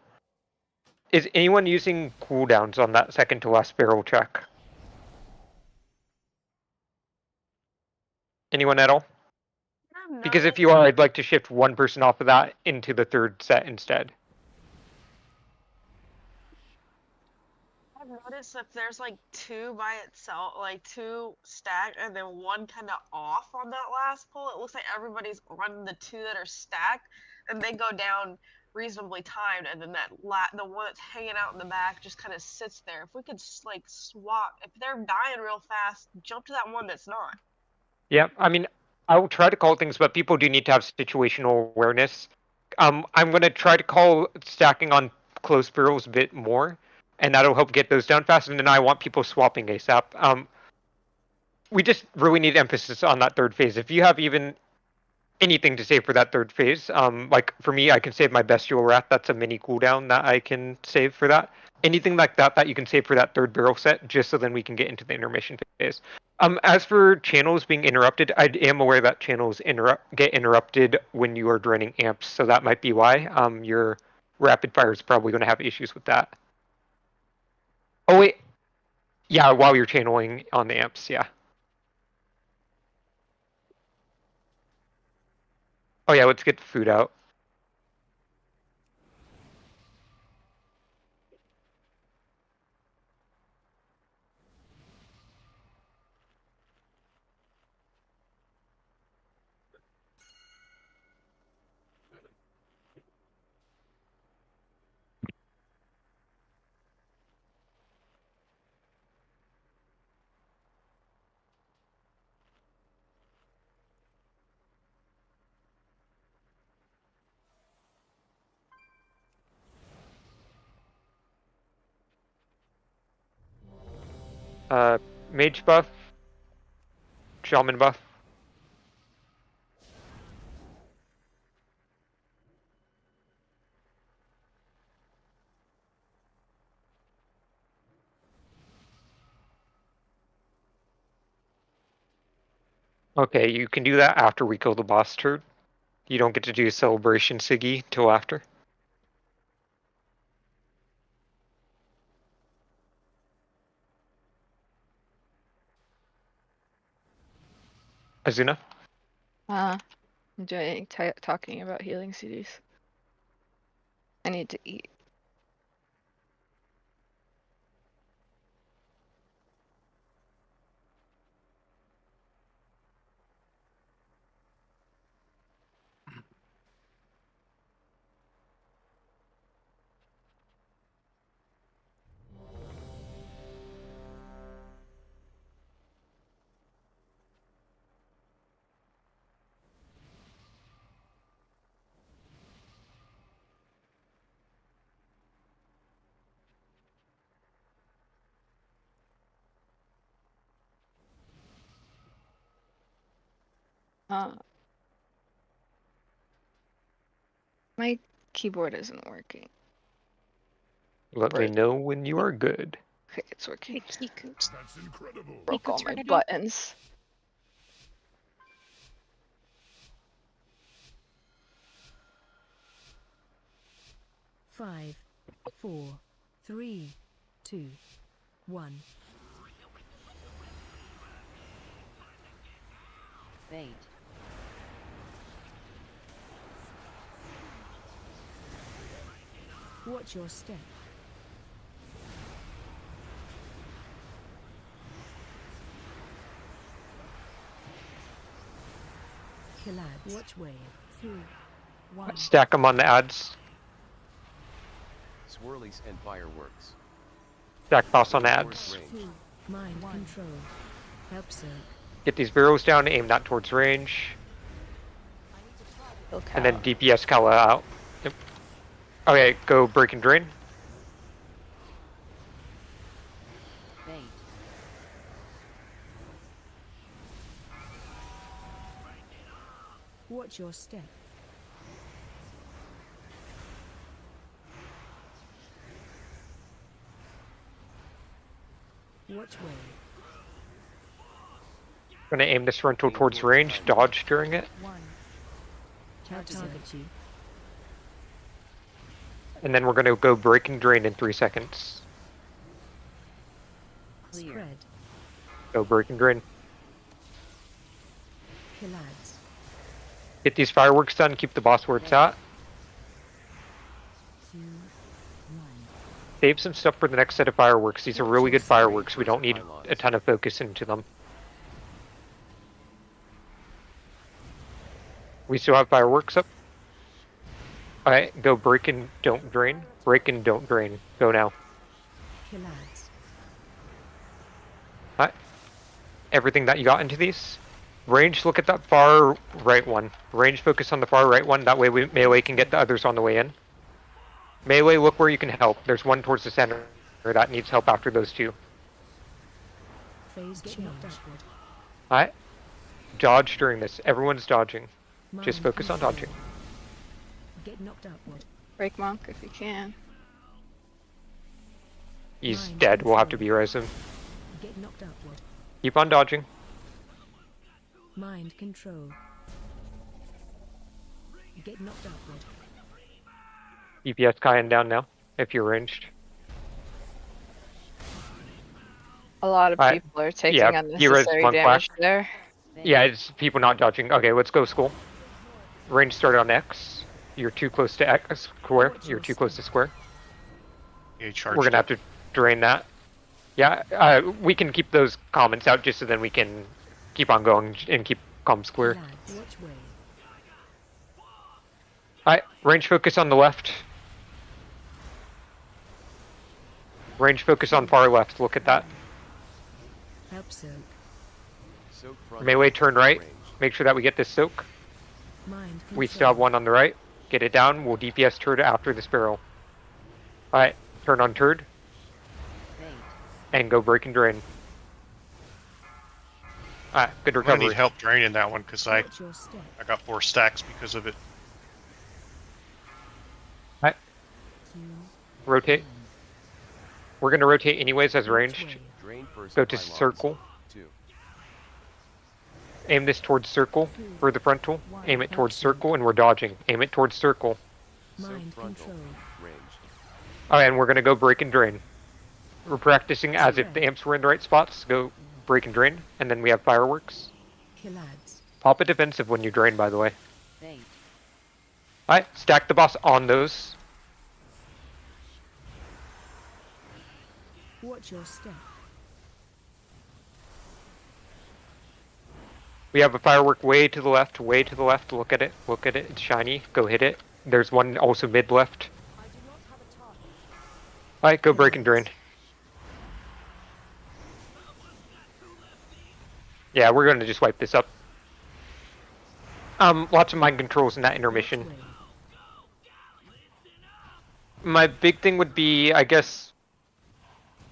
Is anyone using cooldowns on that second to last barrel check? Anyone at all? Because if you are, I'd like to shift one person off of that into the third set instead. I've noticed if there's like two by itself, like two stacked, and then one kind of off on that last pull, it looks like everybody's on the two that are stacked, and they go down reasonably timed, and then the one that's hanging out in the back just kind of sits there. If we could like swap, if they're dying real fast, jump to that one that's not. Yeah, I mean, I will try to call things, but people do need to have situational awareness. I'm going to try to call stacking on close barrels a bit more, and that'll help get those down fast. And then I want people swapping ASAP. We just really need emphasis on that third phase. If you have even anything to save for that third phase, like for me, I can save my Bestial Wrath. That's a mini cooldown that I can save for that. Anything like that you can save for that third barrel set, just so then we can get into the intermission phase. As for channels being interrupted, I am aware that channels get interrupted when you are draining amps, so that might be why. Your rapid fire is probably going to have issues with that. Oh wait, yeah, while you're channeling on the amps, yeah. Oh yeah, let's get the food out. Mage buff, shaman buff. Okay, you can do that after we kill the boss turd. You don't get to do celebration Siggy till after. Azuna? I'm talking about healing CDs. I need to eat. My keyboard isn't working. Let me know when you are good. Okay, it's working. That's incredible. Broke all my buttons. Five, 4, 3, 2, 1. Fate. Watch your step. Collabs. Watch wave. 2, 1. Stack them on the ads. Swirlies and fireworks. Stack boss on the ads. Mind control. Help Zerg. Get these barrels down, aim that towards range. And then DPS Kala out. Yep. Okay, go break and drain. Fate. Watch your step. Watch wave. Gonna aim this frontal towards range, dodge during it. 1. Target you. And then we're gonna go break and drain in 3 seconds. Clear. Spread. Go break and drain. Collabs. Get these fireworks done, keep the boss where it's at. 2, 1. Save some stuff for the next set of fireworks. These are really good fireworks. We don't need a ton of focus into them. We still have fireworks up. Alright, go break and don't drain. Break and don't drain. Go now. Collabs. Alright. Everything that you got into these. Range, look at that far right one. Range, focus on the far right one. That way melee can get the others on the way in. Melee, look where you can help. There's one towards the center that needs help after those two. Phase change. Alright. Dodge during this. Everyone's dodging. Just focus on dodging. Get knocked upward. Break monk if you can. He's dead. We'll have to be-res him. Get knocked upward. Keep on dodging. Mind control. Get knocked upward. DPS Kyan down now, if you're ranged. A lot of Alright. people are taking Yeah, unnecessary monk damage flash. there. Yeah, it's people not dodging. Okay, let's go school. Range started on X. You're too close to X square. You're too close to square. Yeah, We're gonna have to drain that. Yeah, we can keep those comments out just so then we can keep on going and keep comms clear. Watch wave. Alright, range focus on the left. Range focus on far left. Look at that. Help Zerg. Soak front Melee turn right. range. Make sure that we get this soak. Mind control. We still have one on the right. Get it down. We'll DPS turd after the sparrow. Alright, turn on turd. Fate. And go break and drain. Alright, good I'm gonna recovery. need help draining that one because I Watch your step. got 4 stacks because of it. Alright, 2, rotate. We're gonna rotate anyways as ranged. Drain first Go to pylons. circle. 2. Aim this towards circle for the frontal. Aim it towards circle and we're dodging. Aim it towards circle. Soak mind frontal. control. Range. Alright, and we're gonna go break and drain. We're practicing as if the amps were in the right spots. Go break and drain. And then we have fireworks. Collabs. Pop a defensive when you drain, by the way. Fate. Alright, stack the boss on those. Watch your step. We have a firework way to the left, way to the left. Look at it, it's shiny. Go hit it. There's one also mid left. Alright, go break and drain. Yeah, we're gonna just wipe this up. Lots of mind controls in that intermission. Watch wave. My big thing would be, I guess,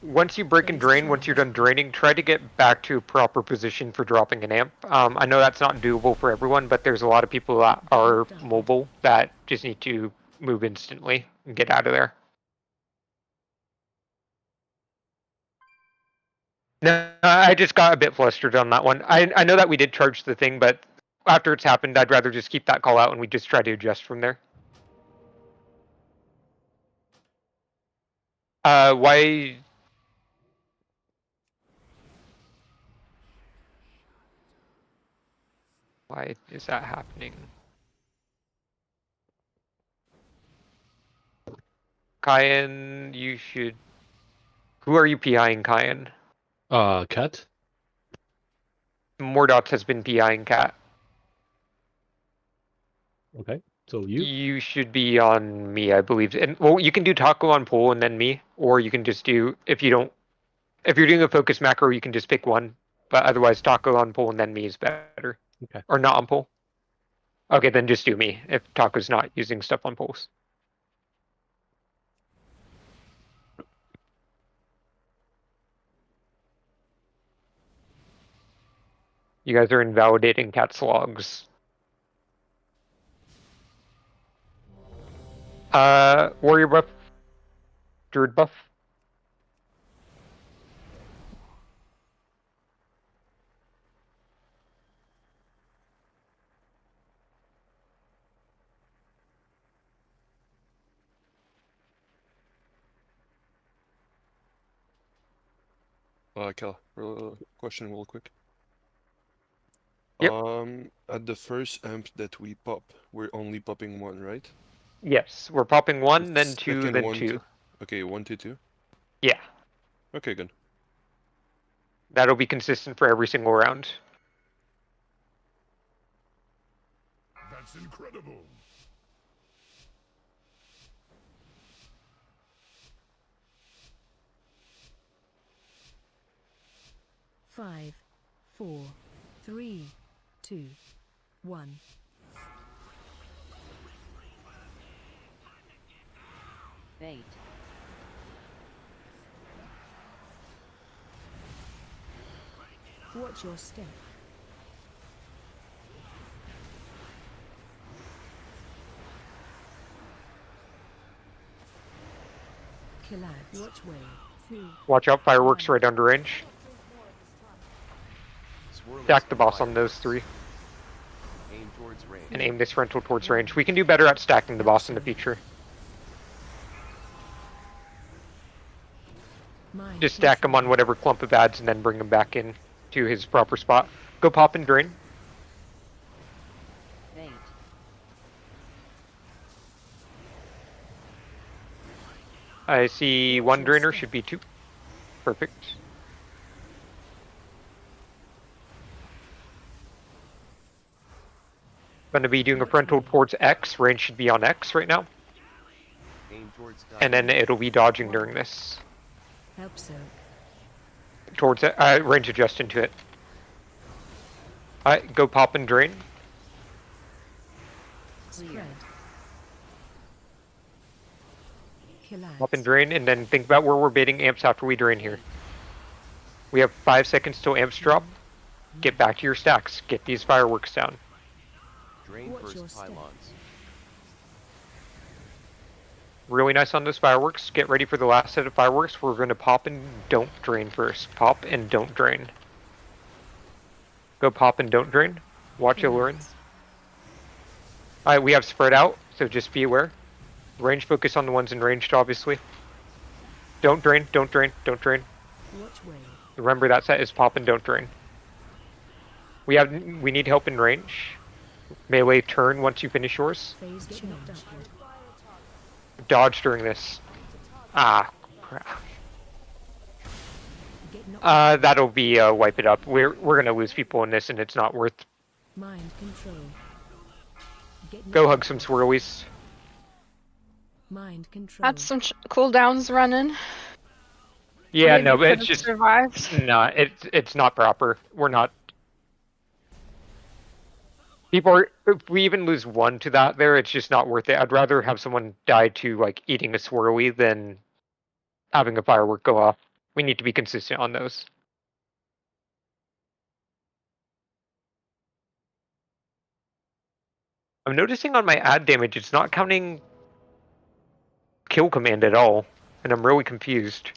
once you break and drain, once you're done draining, try to get back to a proper position for dropping an amp. I know that's not doable for everyone, but there's a lot of people that are mobile that just need to move instantly and get out of there. No, I just got a bit flustered on that one. I know that we did charge the thing, but after it's happened, I'd rather just keep that call out and we just try to adjust from there. Why? Why is that happening? Kyan, you should. Who are you PIing, Kyan? Cat. Mordots has been PIing Cat. Okay. So you? You should be on me, I believe. And well, you can do Taco on pole and then me, or you can just do if you're doing a focus macro, you can just pick one. But otherwise, Taco on pole and then me is better. Okay. Or not on pole. Okay, then just do me if Taco's not using stuff on poles. You guys are invalidating Cat's logs. Warrior buff. Druid buff. Kel, question real quick. Yep. At the first amp that we pop, we're only popping one, right? Yes, we're popping one, The then two, second then one two. Okay, 1 to 2? Yeah. Okay, good. That'll be consistent for every single round. That's incredible. Five, 4, 3, 2, 1. Bait. Watch your step. Collapse. Watch way. 2. Watch out, fireworks right under range. Stack the boss on those three. Aim towards range. And aim this rental towards range. We can do better at stacking the boss in the future. Just stack him on whatever clump of ads and then bring him back in to his proper spot. Go pop and drain. Bait. I see one drainer, should be two. Perfect. Gonna be doing a frontal towards X. Range should be on X right now. Aim towards And then it'll be dodging during this. Help so. Towards it, range adjust into it. Alright, go pop and drain. Spread. Collapse. Pop and drain, and then think about where we're baiting amps after we drain here. We have 5 seconds till amps drop. Get back to your stacks. Get these fireworks down. Drain Watch your first step. pylons. Really nice on those fireworks. Get ready for the last set of fireworks. We're going to pop and don't drain first. Pop and don't drain. Go pop and don't drain. Watch Lunar. Alright, we have spread out, so just be aware. Range focus on the ones in ranged, obviously. Don't drain, don't drain, don't drain. Watch way. Remember that set is pop and don't drain. We need help in range. Melee turn once you finish yours. Phase change. Dodge during this. Ah, crap. Get knocked. That'll be wipe it up. We're gonna lose people in this, and it's not worth. Mind control. Get Go knocked. hug some swirlies. Mind control. Had some cooldowns running. Yeah, Maybe no, but it's could've just survived. no. It's not proper. We're not. People are. If we even lose one to that, there, it's just not worth it. I'd rather have someone die to like eating a swirly than having a firework go off. We need to be consistent on those. I'm noticing on my ad damage, it's not counting kill command at all, and I'm really confused.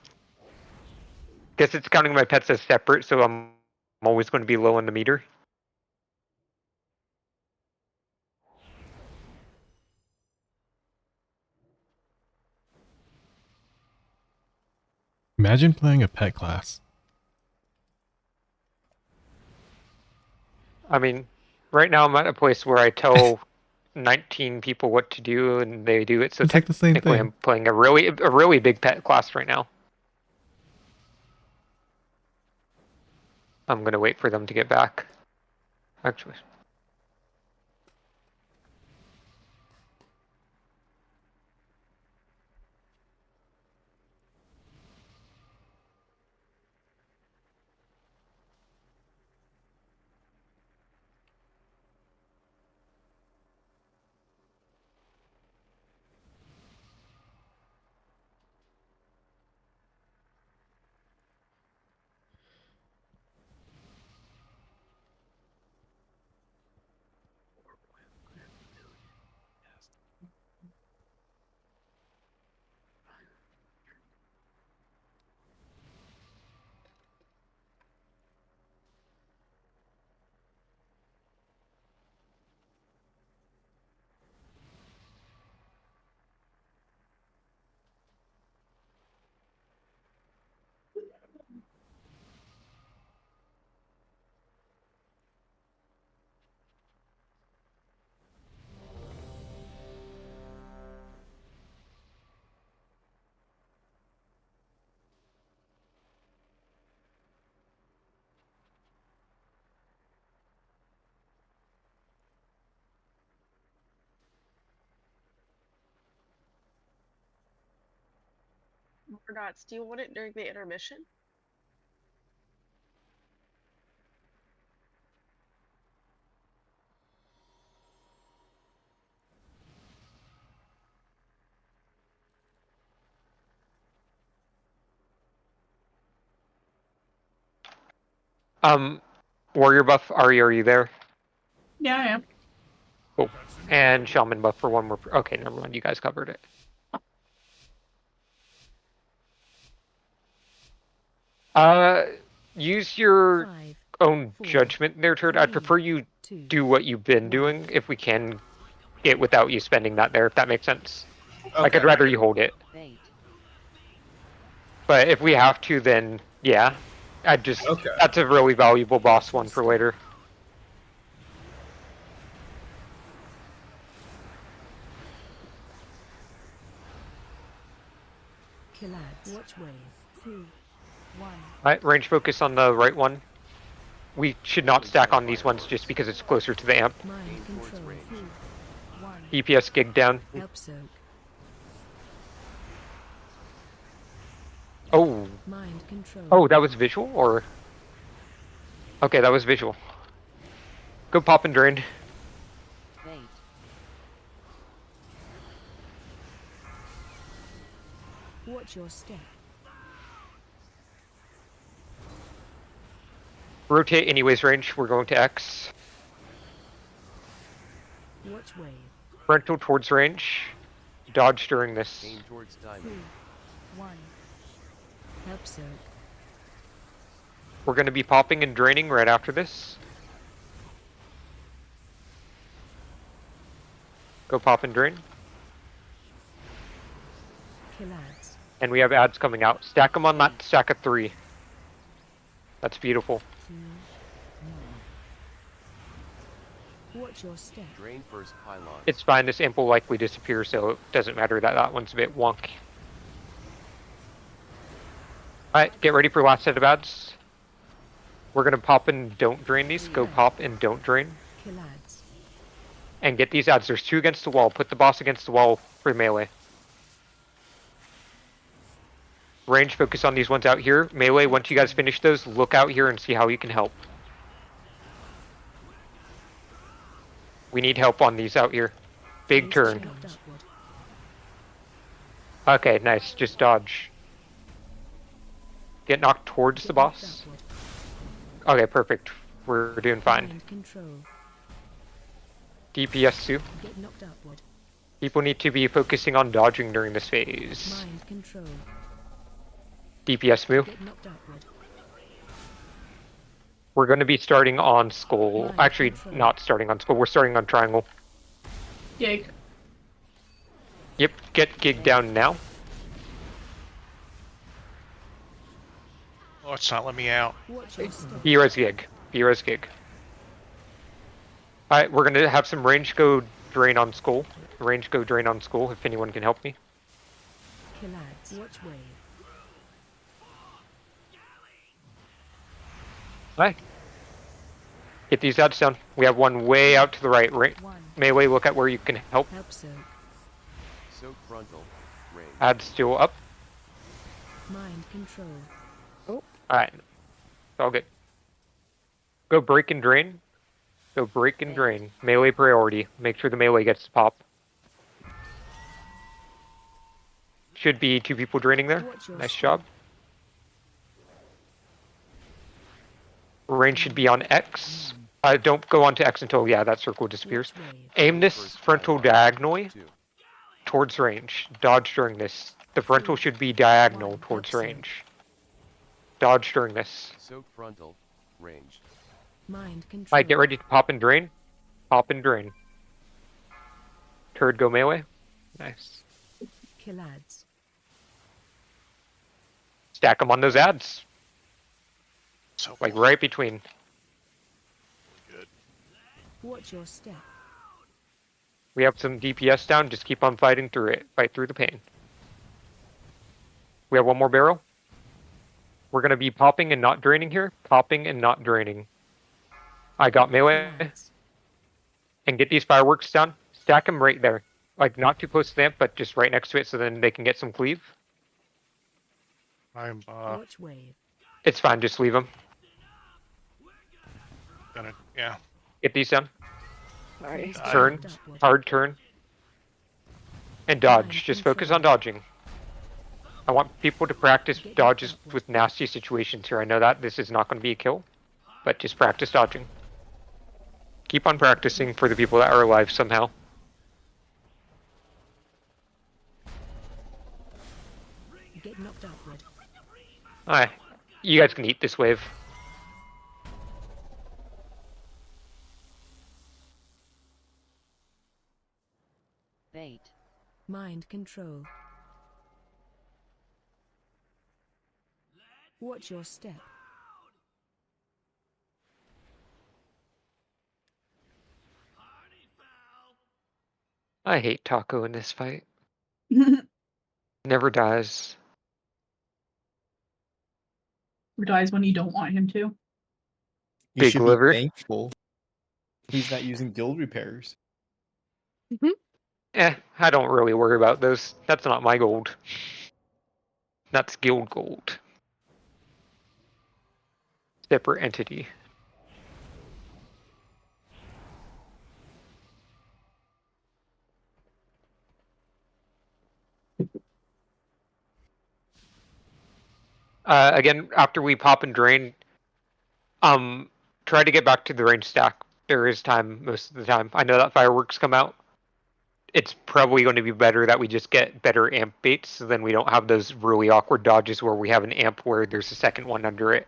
Guess it's counting my pets as separate, so I'm always going to be low on the meter. Imagine playing a pet class. I mean, right now I'm at a place where I tell 19 people what to do and they do it. So It's like the same technically thing. I'm playing a really big pet class right now. I'm gonna wait for them to get back. Actually. Dots, do you want it during the intermission? Warrior buff, Ari, are you there? Yeah, I am. Cool. And Shaman buff for one more. Okay, never mind. You guys covered it. Use your own judgment there, Turd. I'd prefer you do what you've been doing if we can get without you spending that there, if that makes sense. Like, I'd rather you hold it. But if we have to, then yeah. I'd just, that's a really valuable boss one for later. Watch wave. 2, 1. Alright, range focus on the right one. We should not stack on these ones just because it's closer to the amp. Mind control. 2, 1. EPS gig down. Help soak. Oh. Mind control. Oh, that was visual, or? Okay, that was visual. Go pop and drain. Watch your step. Rotate anyways range, we're going to X. Watch wave. Frontal towards range. Dodge during this. Aim towards 2, diamond. 1. Help soak. We're going to be popping and draining right after this. Go pop and drain. Kill ads. And we have ads coming out. Stack them on that stack of 3. That's beautiful. 2, 1. Watch your step. Drain first pylon. It's fine, this amp will likely disappear, so it doesn't matter that that one's a bit wonky. Alright, get ready for last set of ads. We're gonna pop and don't drain these. Go pop and don't drain. Kill ads. And get these ads. There's 2 against the wall. Put the boss against the wall for melee. Range, focus on these ones out here. Melee, once you guys finish those, look out here and see how you can help. We need help on these out here. Big turn. Okay, nice. Just dodge. Get knocked towards the boss. Okay, perfect. We're doing fine. DPS 2. Get knocked upward. People need to be focusing on dodging during this phase. Mind control. DPS move. Get knocked upward. We're going to be starting on skull. Mind Actually, control. not starting on skull. We're starting on triangle. Gig. Yep, get gig down now. Oh, it's not letting me out. Watch your step. Be-res gig. Be-res gig. Alright, we're going to have some range go drain on skull. Range go drain on skull, if anyone can help me. Killads. Watch wave. Alright. Get these ads down. We have one way out to the right. Melee, look at where you can help. Help soak. Soak frontal. Range. Ads still up. Mind control. Alright. It's all good. Go break and drain. Go break and drain. Melee priority. Make sure the melee gets to pop. Should be 2 people draining there. Nice job. Range should be on X. Don't go on to X until, yeah, that circle disappears. Aim this frontal diagonally towards range. Dodge during this. The frontal should be diagonal towards range. Dodge during this. Soak frontal. Range. Mind control. Alright, get ready to pop and drain. Pop and drain. Turd go melee. Nice. Killads. Stack them on those ads. So Like right between. Watch your step. We have some DPS down. Just keep on fighting through it. Fight through the pain. We have one more barrel. We're going to be popping and not draining here. Popping and not draining. I got melee. And get these fireworks down. Stack them right there. Like not too close to them, but just right next to it so then they can get some cleave. I'm Watch wave. It's fine. Just leave them. gonna, yeah. Get these down. Sorry. Turn. Hard turn. And dodge. Just focus on dodging. I want people to practice dodges with nasty situations here. I know that this is not going to be a kill, but just practice dodging. Keep on practicing for the people that are alive somehow. Get knocked upward. Alright. You guys can eat this wave. Bait. Mind control. Watch your step. I hate Taco in this fight. Never dies. Or dies when you don't want him to. You Big should liver. be thankful. He's not using guild repairs. I don't really worry about those. That's not my gold. That's guild gold. Separate entity. Again, after we pop and drain, try to get back to the range stack. There is time most of the time. I know that fireworks come out. It's probably going to be better that we just get better amp baits, so then we don't have those really awkward dodges where we have an amp where there's a second one under it.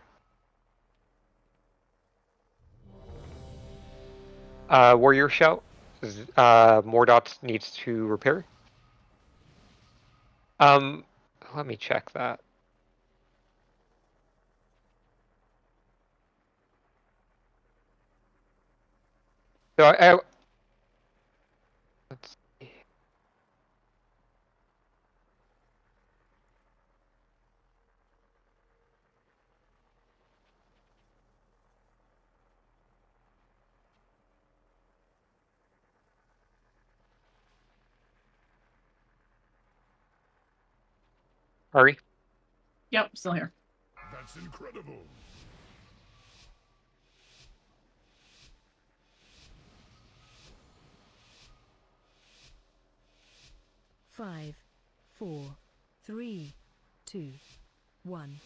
Warrior shout. Mordots needs to repair. Let me check that. So let's see. Hurry. Yep, still here. That's incredible. Five, 4, 3, 2, 1.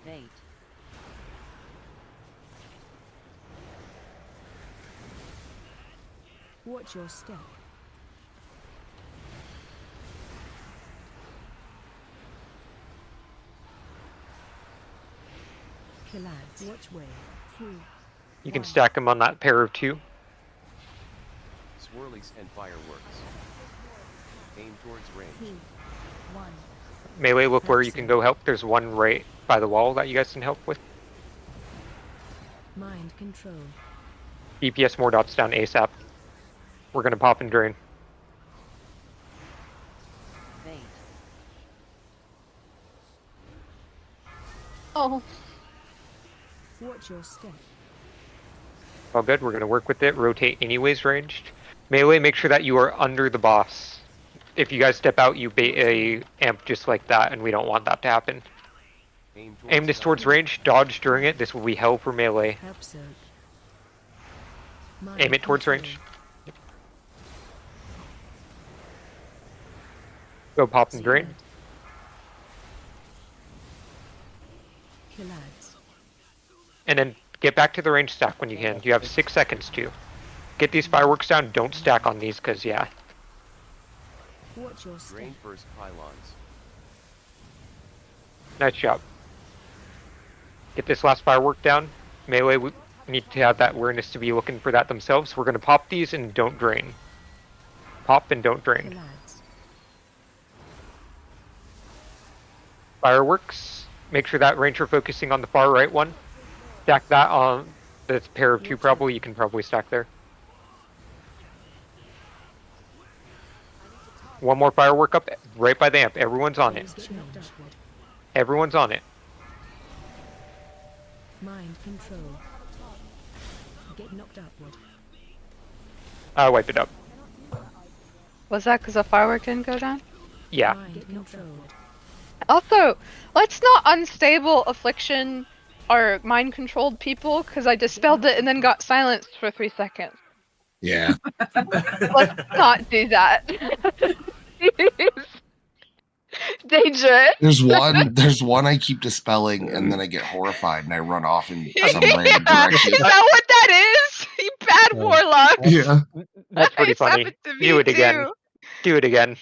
Bait. Watch your step. Kill ads. Watch wave. 3. You can stack them on that pair of 2. Swirlies and fireworks. Aim towards range. 2. 1. Melee, look where you can go help. There's one right by the wall that you guys can help with. Mind control. DPS more dots down ASAP. We're gonna pop and drain. Bait. Oh. Watch your step. All good, we're gonna work with it. Rotate anyways ranged. Melee, make sure that you are under the boss. If you guys step out, you bait a amp just like that, and we don't want that to happen. Aim this towards range, dodge during it. This will be hell for melee. Aim it towards range. Yep. Go pop and drain. Kill ads. And then get back to the range stack when you can. You have 6 seconds to. Get these fireworks down, don't stack on these, because yeah. Watch your step. Drain first pylons. Nice job. Get this last firework down. Melee, we need to have that awareness to be looking for that themselves. We're going to pop these and don't drain. Pop and don't drain. Kill ads. Fireworks. Make sure that ranger focusing on the far right one. Stack that on this pair of 2 probably. You can probably stack there. One more firework up right by the amp. Everyone's on it. Everyone's on it. Mind control. Get knocked upward. Wipe it up. Was that because the firework didn't go down? Yeah. Mind control. Also, let's not unstable affliction or mind controlled people, because I dispelled it and then got silenced for 3 seconds. Yeah. Let's not do that. Dangerous. There's one I keep dispelling and then I get horrified and I run off in some random direction. Is that what that is? You bad warlock. Yeah. That's pretty It's funny. happened to me Do it again. too. Do it again.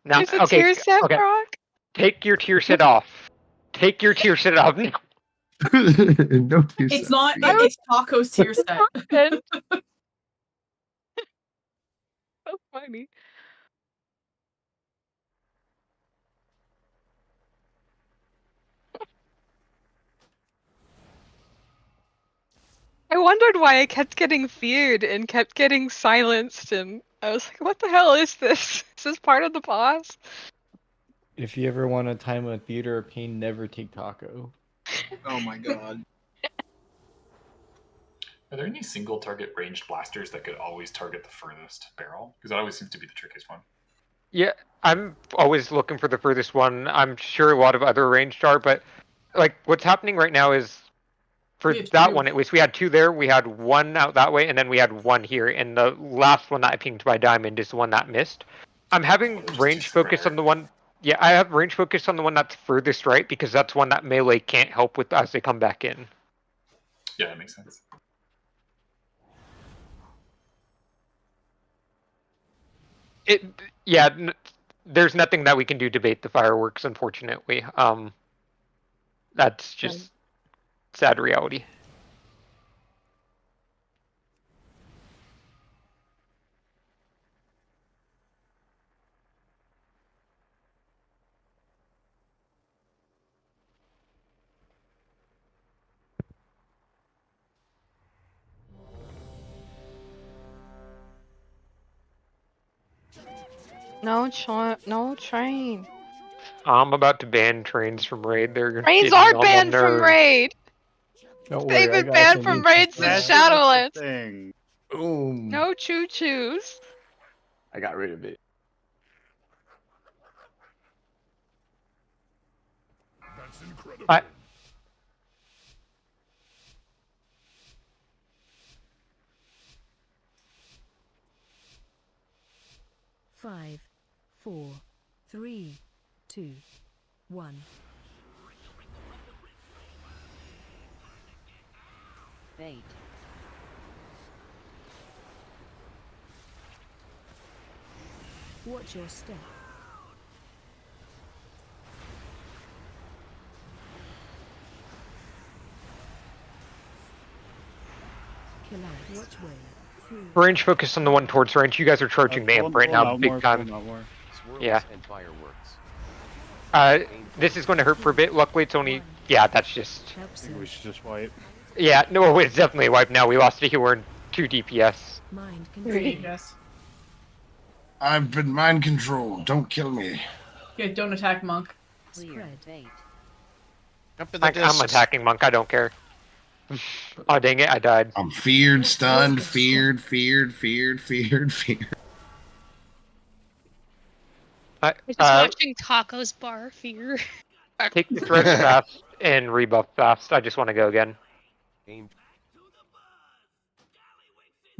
Now, There's a okay. tear set, Okay. Prog? Take your tear set off. Take your tear set off. No It's not. It's Taco's tier set. So funny. I wondered why I kept getting feared and kept getting silenced, and I was like, what the hell is this? Is this part of the boss? If you ever want a time of theater of pain, never take Taco. Oh my god. Are there any single target ranged blasters that could always target the furthest barrel? Because that always seems to be the trickiest one. Yeah, I'm always looking for the furthest one. I'm sure a lot of other ranged are, but like what's happening right now is for that one at least, we had 2 there, we had 1 out that way, and then we had 1 here, and the last one that I pinged by diamond is the one that missed. I'm having range focus on the one. Yeah, I have range focus on the one that's furthest right because that's one that melee can't help with as they come back in. Yeah, that makes sense. There's nothing that we can do to bait the fireworks, unfortunately. That's just sad reality. No train. I'm about to ban trains from raid. They're Trains getting are on my banned from nerves. raid. Don't They've worry, I been got banned some from new raids systems. since Shadowlands. Thing. Boom. No choo-choos. I got rid of it. That's incredible. I, 5, 4, 3, 2, 1. Bait. Watch your step. Collide. Watch way. 2. Range focus on the one towards range. You guys are charging the amp right now, big time. Yeah. And fireworks. This is going to hurt for a bit. Luckily, it's only... Yeah, that's just... I think we should just wipe. Yeah, no, it's definitely a wipe now. We lost a healer and 2 DPS. Mind Yes. I've been mind controlled. Don't kill me. Okay, don't attack monk. Clear. Bait. I'm attacking monk. I don't care. Oh, dang it. I died. I'm feared, stunned, feared. I just watching Tacos bar fear. Take the threat fast and rebuff fast. I just want to go again.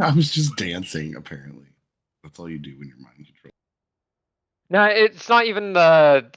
I was just dancing, apparently. That's all you do when you're mind controlled. No, it's not even the...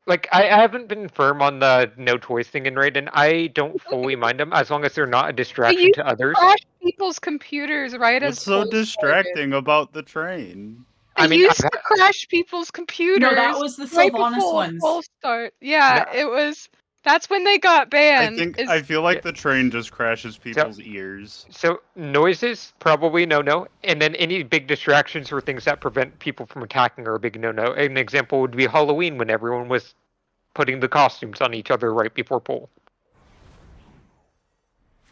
Like, I haven't been firm on the no toys thing in Raid, and I don't fully mind them as long as they're not a distraction to others. Crash people's computers right What's as so polls distracting about the train? They used to crash people's computers. No, that was the right Sylvanas before ones. polls start. Yeah, it was. That's when they got banned. I feel like the train just crashes people's ears. So noises, probably no. And then any big distractions or things that prevent people from attacking are a big no-no. An example would be Halloween when everyone was putting the costumes on each other right before poll.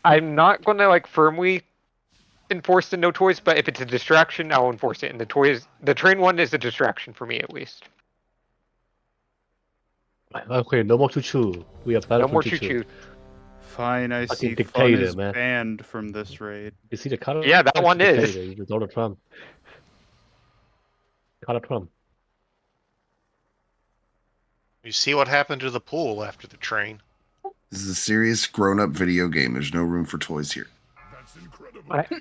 I'm not going to like firmly enforce the no toys, but if it's a distraction, I'll enforce it. And the train one is a distraction for me at least. Okay, no more choo-choo. We have No more choo-choo. Fine, I see fun dictator, is man. banned from this raid. You see the color? Yeah, that one is. Donald Trump. Donald Trump. You see what happened to the pool after the train? This is a serious grown-up video game. There's no room for toys here. That's incredible.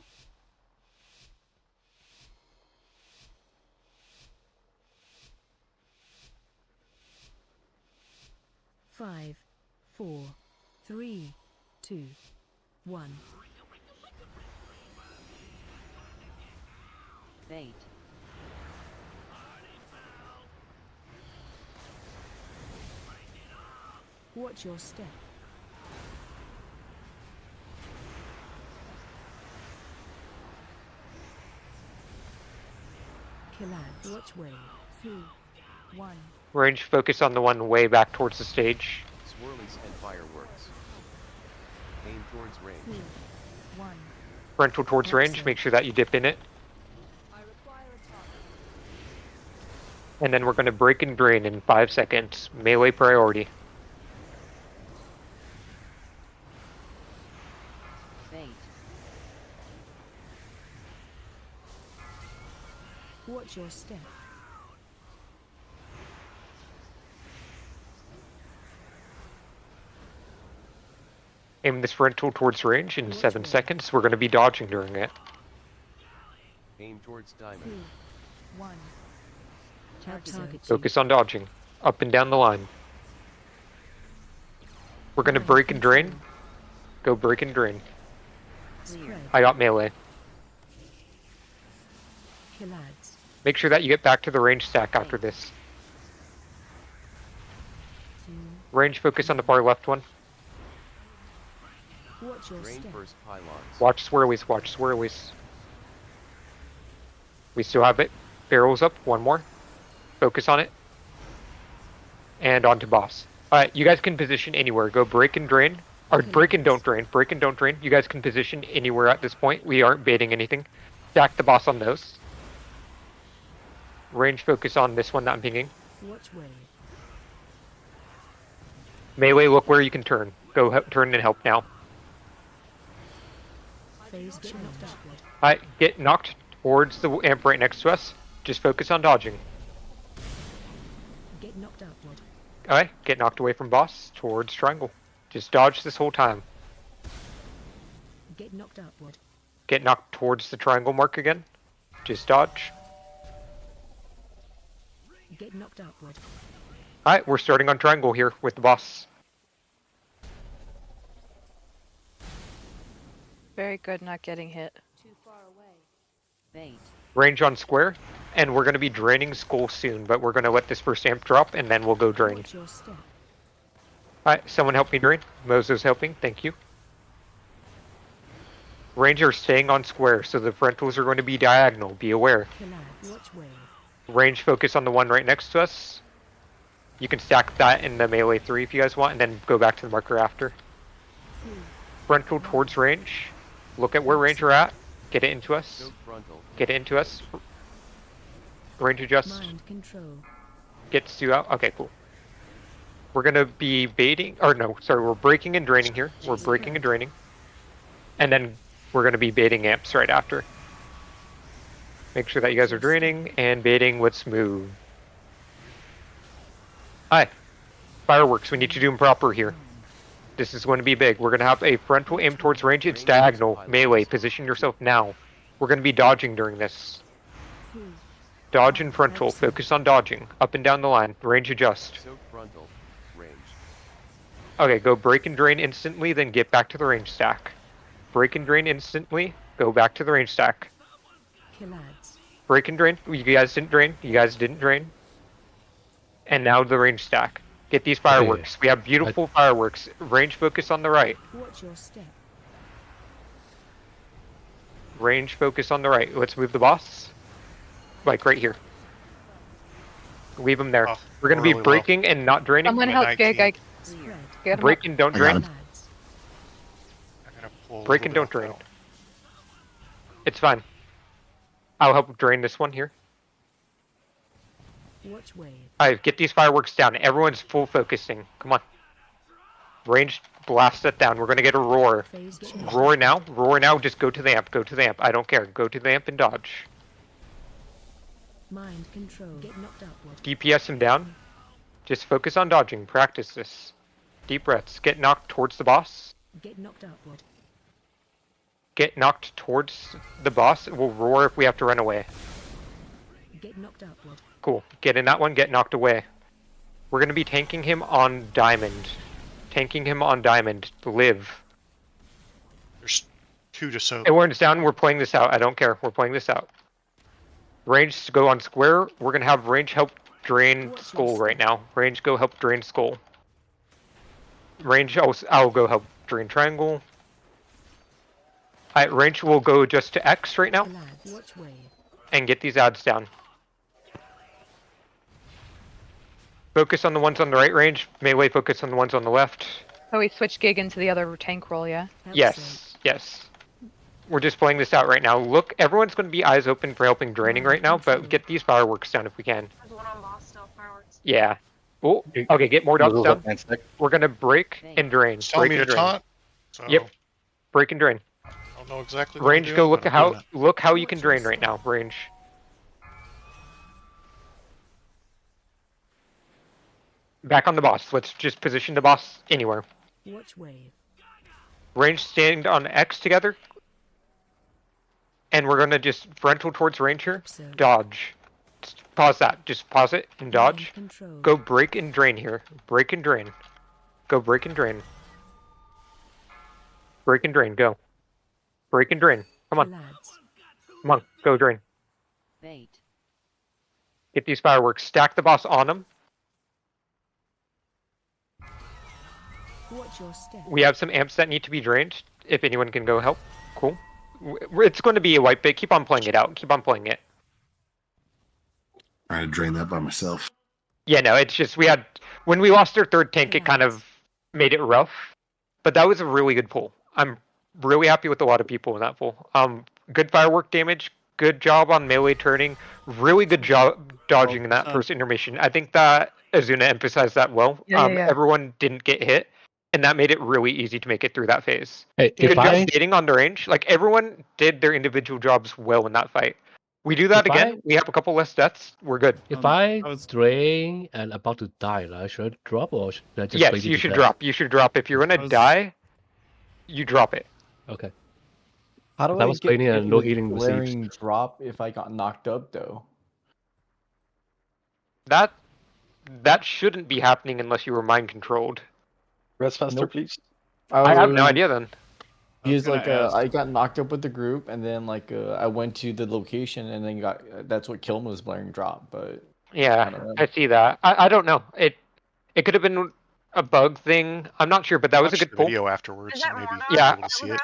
5, 4, 3, 2, 1. Bait. Watch your step. Collide. Watch way. 2, 1. Range focus on the one way back towards the stage. Swirlies and fireworks. Aim towards range. 2, 1. Frontal towards range. Make sure that you dip in it. And then we're going to break and drain in 5 seconds. Melee priority. Bait. Watch your step. Aim this frontal towards range in 7 seconds. We're going to be dodging during it. Aim towards diamond. 2, 1. Target. Focus on dodging. Up and down the line. We're going to break and drain. Go break and drain. I got melee. Collides. Make sure that you get back to the range stack after this. Range focus on the far left one. Watch your Rain step. burst pylons. Watch swirlies, watch swirlies. We still have it. Barrels up, one more. Focus on it. And on to boss. Alright, you guys can position anywhere. Go break and drain. Or break and don't drain. Break and don't drain. You guys can position anywhere at this point. We aren't baiting anything. Stack the boss on those. Range focus on this one that I'm pinging. Watch way. Melee, look where you can turn. Go turn and help now. Phase change. Alright, get knocked towards the amp right next to us. Just focus on dodging. Get knocked upward. Alright, get knocked away from boss towards triangle. Just dodge this whole time. Get knocked upward. Get knocked towards the triangle mark again. Just dodge. Get knocked upward. Alright, we're starting on triangle here with the boss. Very good not getting hit. Too far away. Bait. Range on square. And we're going to be draining skull soon, but we're going to let this first amp drop and then we'll go drain. Watch your step. Alright, someone help me drain. Mozo's helping, thank you. Range are staying on square, so the frontals are going to be diagonal. Be aware. Watch wave. Range focus on the one right next to us. You can stack that in the melee 3 if you guys want, and then go back to the marker after. Frontal towards range. Look at where range are at. Get it into us. Get it into us. Range adjust. Mind control. Get Stu out. Okay, cool. We're gonna be baiting, or no, sorry, we're breaking and draining here. We're breaking and draining. And then we're gonna be baiting amps right after. Make sure that you guys are draining and baiting. Let's move. Hi. Fireworks, we need to do them proper here. This is going to be big. We're going to have a frontal aim towards range. It's diagonal. Melee. Position yourself now. We're going to be dodging during this. Dodge and frontal. Focus on dodging. Up and down the line. Range adjust. Okay, go break and drain instantly, then get back to the range stack. Break and drain instantly. Go back to the range stack. Break and drain. You guys didn't drain. You guys didn't drain. And now the range stack. Get these fireworks. We have beautiful fireworks. Range focus on the right. Watch your step. Range focus on the right. Let's move the boss. Like right here. Leave him there. We're going to be breaking and not draining. Someone help Gig. Break and don't drain. Break and don't drain. It's fine. I'll help drain this one here. Watch wave. Alright, get these fireworks down. Everyone's full focusing. Come on. Range, blast that down. We're gonna get a roar. Roar now. Roar now. Just go to the amp. Go to the amp. I don't care. Go to the amp and dodge. Mind control. Get knocked upward. DPS him down. Just focus on dodging. Practice this. Deep breaths. Get knocked towards the boss. Get knocked upward. Get knocked towards the boss. We'll roar if we have to run away. Get knocked upward. Cool. Get in that one. Get knocked away. We're going to be tanking him on diamond. Tanking him on diamond. Live. There's 2 to soak. Everyone's down. We're playing this out. I don't care. We're playing this out. Range to go on square. We're going to have range help drain skull right now. Range go help drain skull. Range, I'll go help drain triangle. Alright, range will go just to X right now. Watch wave. And get these ads down. Focus on the ones on the right range. Melee focus on the ones on the left. So we switch Gig into the other tank role, yeah? Yes, yes. We're just playing this out right now. Look, everyone's going to be eyes open for helping draining right now, but get these fireworks down if we can. There's one on boss still, fireworks. Yeah. Oh, okay, get more dots down. We're going to break and drain. Tell me to taunt. So Yep. Break and drain. I don't know exactly what Range, I'm go doing, look but at I'm doing look how you can drain right now. Range. Back on the boss. Let's just position the boss anywhere. Watch wave. Range stand on X together. And we're going to just frontal towards range here. Dodge. Just pause that. Just pause it and dodge. Go break and drain here. Break and drain. Go break and drain. Break and drain. Go. Break and drain. Come on. Come on. Go drain. Bait. Get these fireworks. Stack the boss on them. Watch your step. We have some amps that need to be drained. If anyone can go help. Cool. It's going to be a white bait. Keep on playing it out. Keep on playing it. Trying to drain that by myself. Yeah, no, it's just when we lost our third tank, it kind of made it rough. But that was a really good pull. I'm really happy with a lot of people in that pull. Good firework damage. Good job on melee turning. Really good job dodging in that first intermission. I think that Azuna emphasized that well. Yeah. Everyone didn't get hit. And that made it really easy to make it through that phase. Hey, Good job baiting on the range. Like, everyone did their individual jobs well in that fight. We do that again. We have a couple less deaths. We're good. If I drain and about to die, right, should I drop or should I just Yes, wait you to should death? drop. You should drop. If you're gonna die, you drop it. Okay. How do I I was get waiting hit and no with healing glaring receipts. drop if I got knocked up though? That shouldn't be happening unless you were mind controlled. Rest faster, please. I have no idea then. Because I got knocked up with the group, and then I went to the location, and then that's what killed me was blaring drop. But Yeah, I see that. I don't know. It could have been a bug thing. I'm not sure, but that was a Watch good the pull. video afterwards. Is that Maybe Morna Yeah. able to see it.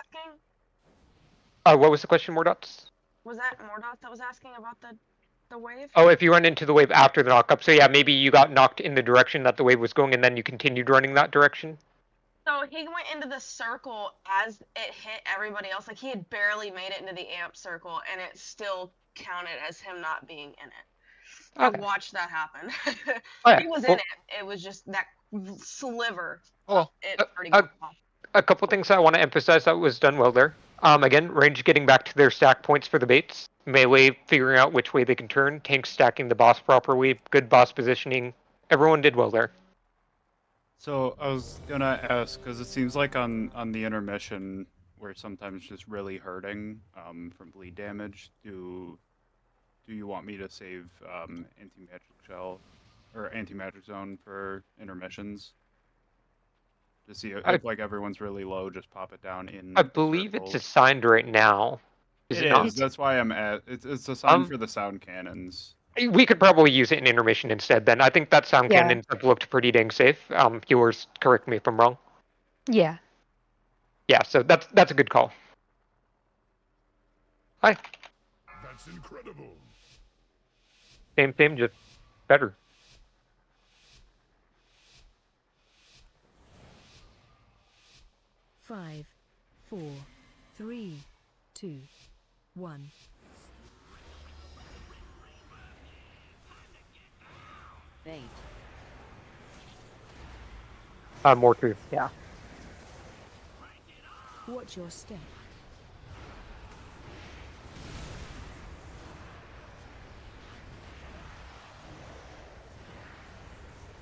What was the question, Mordots? Was that Mordot that was asking about the wave? Oh, if you run into the wave after the knock up. So yeah, maybe you got knocked in the direction that the wave was going and then you continued running that direction. So he went into the circle as it hit everybody else. Like he had barely made it into the amp circle and it still counted as him not being in it. Okay. I watched that happen. Okay, He was well- in it. It was just that sliver. Well, It already got off. a couple things I want to emphasize that was done well there. Again, range getting back to their stack points for the baits. Melee figuring out which way they can turn. Tanks stacking the boss properly. Good boss positioning. Everyone did well there. So I was gonna ask because it seems like on the intermission we're sometimes just really hurting from bleed damage. Do you want me to save anti-magic shell or anti-magic zone for intermissions? To see if like everyone's really low, just pop it down in. I believe it's assigned right now. Is it not? That's why I'm at. It's assigned for the sound cannons. We could probably use it in intermission instead then. I think that sound Yeah. cannons have looked pretty dang safe. Yours, correct me if I'm wrong. Yeah. Yeah, so that's a good call. Hi. That's incredible. Same, just better. Five, 4, 3, 2, 1. Bait. More true. Yeah. Watch your step.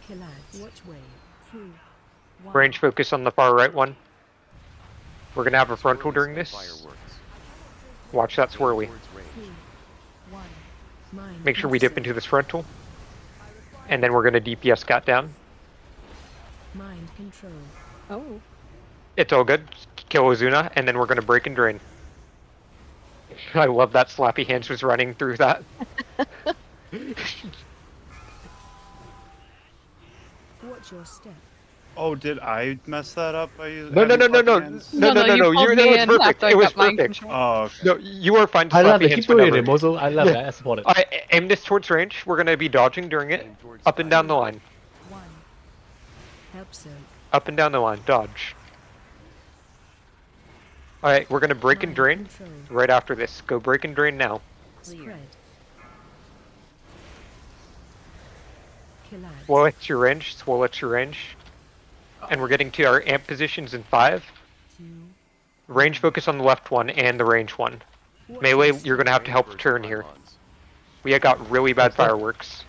Collapse. Watch wave. 2, 1. Range focus on the far right one. We're gonna have a frontal during this. Watch that swirly. 3, 1. Mind Make sure we dip into this frontal. And then we're gonna DPS cat down. Mind control. Oh. It's all good. Kill Ozuna, and then we're gonna break and drain. I love that Slappy Hands was running through that. Watch your step. Oh, did I mess that up by using? No. You're that was perfect. It was perfect. Oh, okay. No, you are fine. I love Slappy it. Hands Keep doing whenever. it, Mozo. I love it. I support it. Alright, aim this towards range. We're gonna be dodging during it. Up and down the line. 1. Help soak. Up and down the line. Dodge. Alright, we're gonna break and drain right after this. Go break and drain now. Spread. Collapse. Swole at your range. Swole at your range. And we're getting to our amp positions in 5. 2. Range focus on the left one and the range one. Melee, you're gonna have to help turn here. We got really bad fireworks.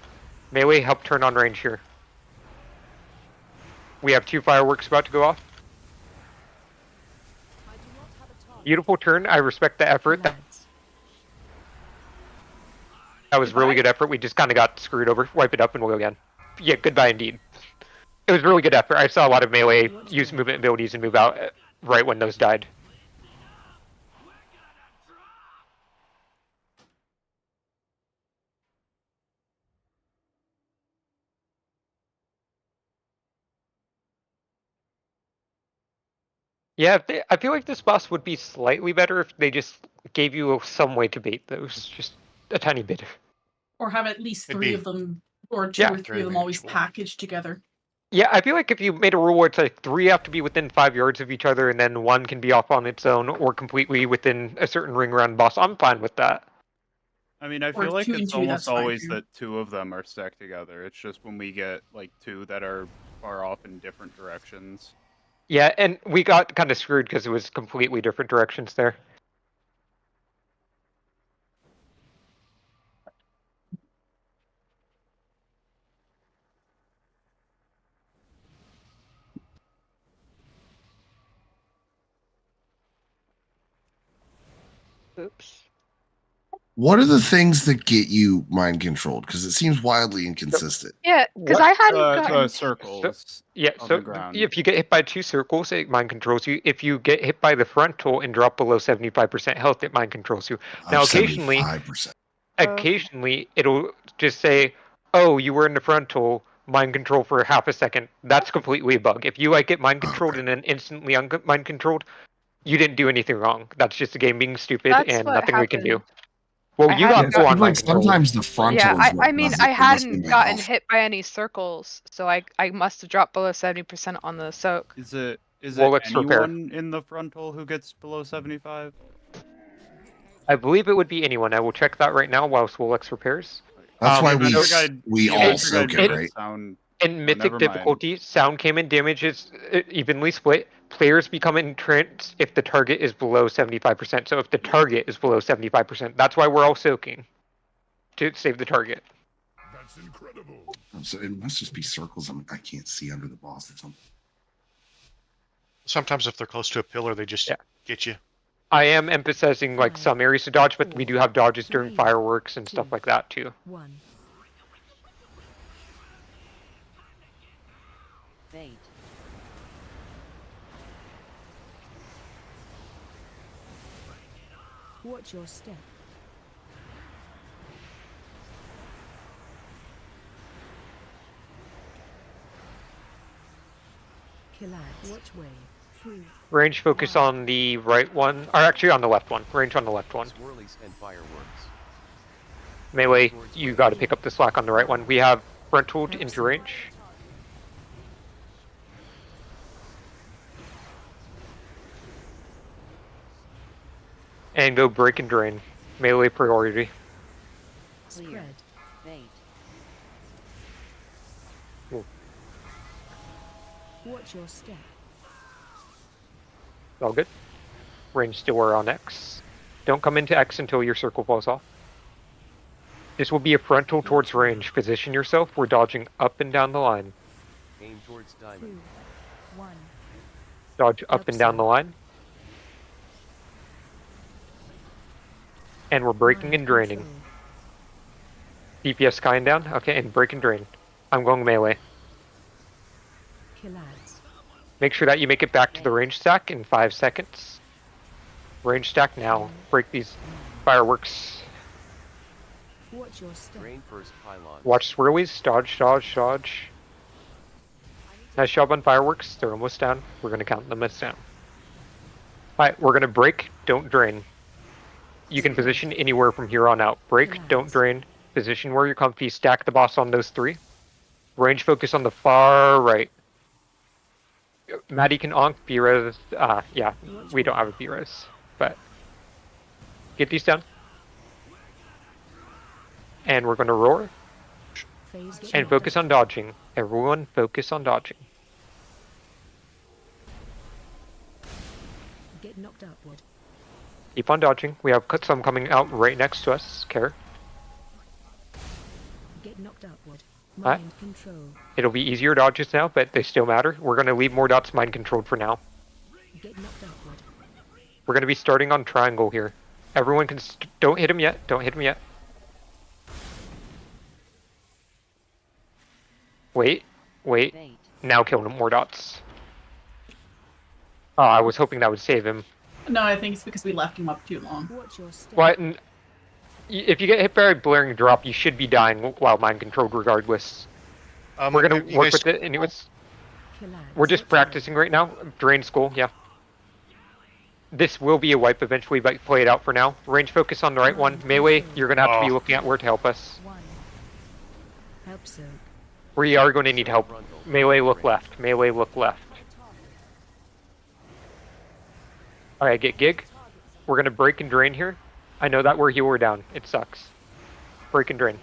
Melee, help turn on range here. We have 2 fireworks about to go off. Beautiful turn. I respect the effort. That was really good effort. We just kind of got screwed over. Wipe it up and we'll go again. Yeah, goodbye indeed. It was really good effort. I saw a lot of melee use movement abilities and move out right when those died. Yeah, I feel like this boss would be slightly better if they just gave you some way to bait those, just a tiny bit. Or have at least It'd 3 be- of them, or 2 Yeah. or 3 of them always packaged together. Yeah, I feel like if you made a rule where it's like 3 have to be within 5 yards of each other and then 1 can be off on its own or completely within a certain ring around the boss, I'm fine with that. I mean, I Or feel like 2 and it's 2, almost that's fine, always too. that 2 of them are stacked together. It's just when we get like 2 that are far off in different directions. Yeah, and we got kind of screwed because it was completely different directions there. Oops. What are the things that get you mind controlled? Because it seems wildly inconsistent. Yeah, because I hadn't The gotten. circles. Yeah, on so the ground. if you get hit by 2 circles, it mind controls you. If you get hit by the frontal and drop below 75% health, it mind controls you. Now, occasionally, 75%. occasionally it'll just say, "Oh, you were in the frontal, mind control for half a second." That's completely a bug. If you like get mind controlled and then instantly mind controlled, You didn't do anything wrong. That's just the game being stupid That's and what nothing we can do. happened. Well, I you hadn't got full on like mind control. sometimes the frontal Yeah, is what I mean, does I it. It must be hadn't my gotten health. hit by any circles, so I must have dropped below 70% on the soak. Is it Wolix repair. anyone in the frontal who gets below 75? I believe it would be anyone. I will check that right now while Swolex repairs. That's why we I all figured soak I'd it, get right? sound. In never Mythic mind. difficulty, sound came in damage is evenly split. Players become entranced if the target is below 75%. So if the target is below 75%, that's why we're all soaking. To save the target. That's incredible. So it must just be circles I can't see under the boss or something. Sometimes if they're close to a pillar, they just get you. I am emphasizing like some areas to dodge, but we do have dodges during fireworks and stuff like that too. 1. Fate. Watch your step. Collide. Watch way. 3. Range focus on the right one, or actually on the left one. Range on the left one. Swirlies and fireworks. Melee, you got to pick up the slack on the right one. We have frontal into range. And go break and drain. Melee priority. Spread. Fate. Ooh. Watch your step. All good. Range still are on X. Don't come into X until your circle falls off. This will be a frontal towards range. Position yourself. We're dodging up and down the line. Aim towards diamond. 2. 1. Dodge up and down the line. And we're breaking and draining. DPS skying down. Okay, and break and drain. I'm going melee. Collides. Make sure that you make it back to the range stack in 5 seconds. Range stack now. Break these fireworks. Watch your step. Drain first pylon. Watch swirlies. Dodge, dodge, dodge. Nice job on fireworks. They're almost down. We're going to count them as down. Alright, we're going to break. Don't drain. You can position anywhere from here on out. Break, don't drain. Position where you're comfy. Stack the boss on those 3. Range focus on the far right. Maddie can onk B-res. Yeah, we don't have a B-res. But get these down. And we're going to roar. And focus on dodging. Everyone focus on dodging. Get knocked upward. Keep on dodging. We have some coming out right next to us. Care. Get knocked upward. Alright. Mind control. It'll be easier dodges now, but they still matter. We're going to leave more dots mind controlled for now. Get knocked upward. We're going to be starting on triangle here. Everyone can... don't hit him yet. Don't hit him yet. Wait. Wait. Now kill him. More dots. Oh, I was hoping that would save him. No, I think it's because we left him up too long. Watch your step. What? If you get hit by a blaring drop, you should be dying while mind controlled regardless. We're going to work with it anyways. We're just practicing right now. Drain school, yeah. This will be a wipe eventually, but play it out for now. Range focus on the right one. Melee, you're going to have to be looking at where to help us. Help soak. We are going to need help. Melee, look left. Melee, look left. Alright, get gig. We're going to break and drain here. I know that we're here, we're down. It sucks. Break and drain.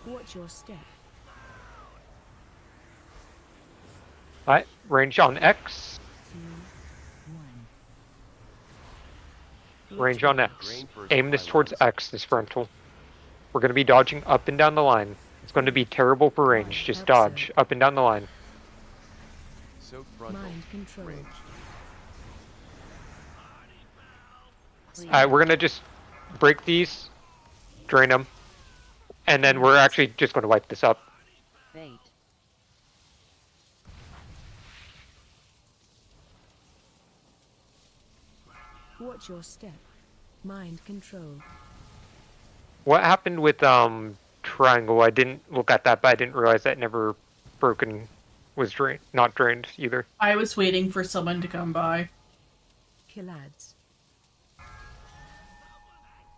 Watch your step. Alright, range on X. 2. 1. Range on X. Aim this towards X, this frontal. We're going to be dodging up and down the line. It's going to be terrible for range. Just dodge up and down the line. Mind control. Alright, we're going to just break these, drain them, and then we're actually just going to wipe this up. Fate. Watch your step. Mind control. What happened with triangle? I didn't look at that, but I didn't realize that never broken was not drained either. I was waiting for someone to come by. Kill ads.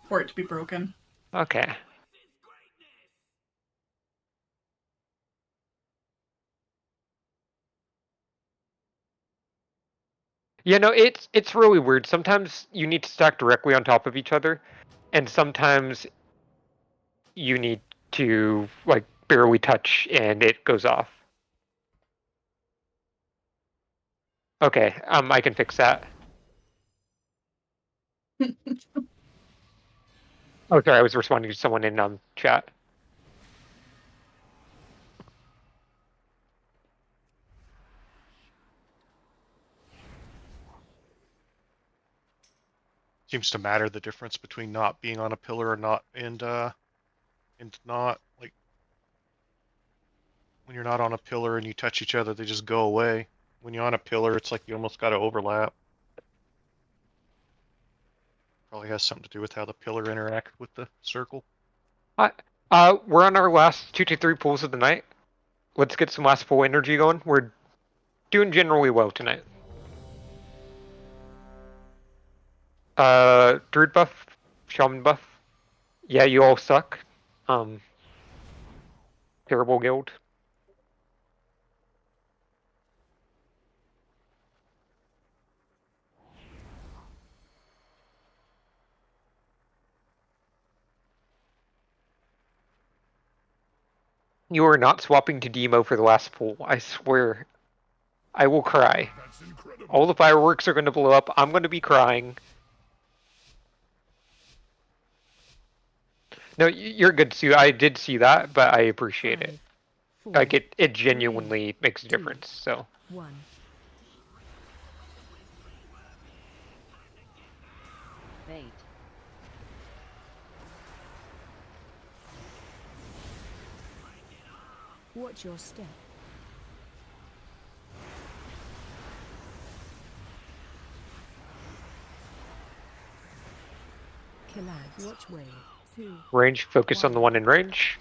For it to be broken. Okay. Yeah, no, it's really weird. Sometimes you need to stack directly on top of each other, and sometimes you need to like barely touch and it goes off. Okay, I can fix that. Oh, sorry, I was responding to someone in chat. Seems to matter the difference between not being on a pillar or not, and not like when you're not on a pillar and you touch each other, they just go away. When you're on a pillar, it's like you almost got to overlap. Probably has something to do with how the pillar interacted with the circle. We're on our last 2 to 3 pulls of the night. Let's get some last pull energy going. We're doing generally well tonight. Druid buff, Shaman buff. Yeah, you all suck. Terrible guild. You are not swapping to Demo for the last pull. I swear. I will cry. All the fireworks are going to blow up. I'm going to be crying. No, you're good, Sue. I did see that, but I appreciate it. Like, it genuinely makes a difference, so. 1. Bait. Watch your step. Kill ads. Watch way. 2. Range, focus on the one in range.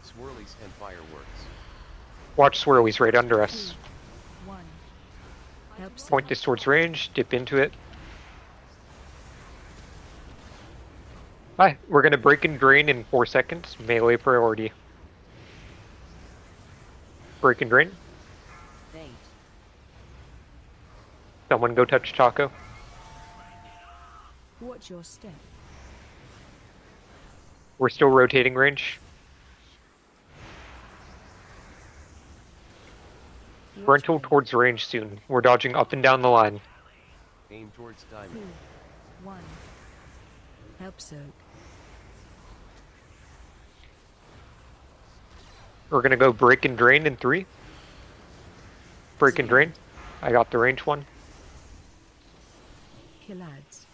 Swirlies and fireworks. Watch swirlies right under us. 1. Point this towards range, dip into it. Hi, we're going to break and drain in 4 seconds. Melee priority. Break and drain. Bait. Someone go touch Taco. Watch your step. We're still rotating range. Frontal towards range soon. We're dodging up and down the line. Aim towards diamond. 2. 1. Help soak. We're gonna go break and drain in 3. Break and drain. I got the range one. Kill ads.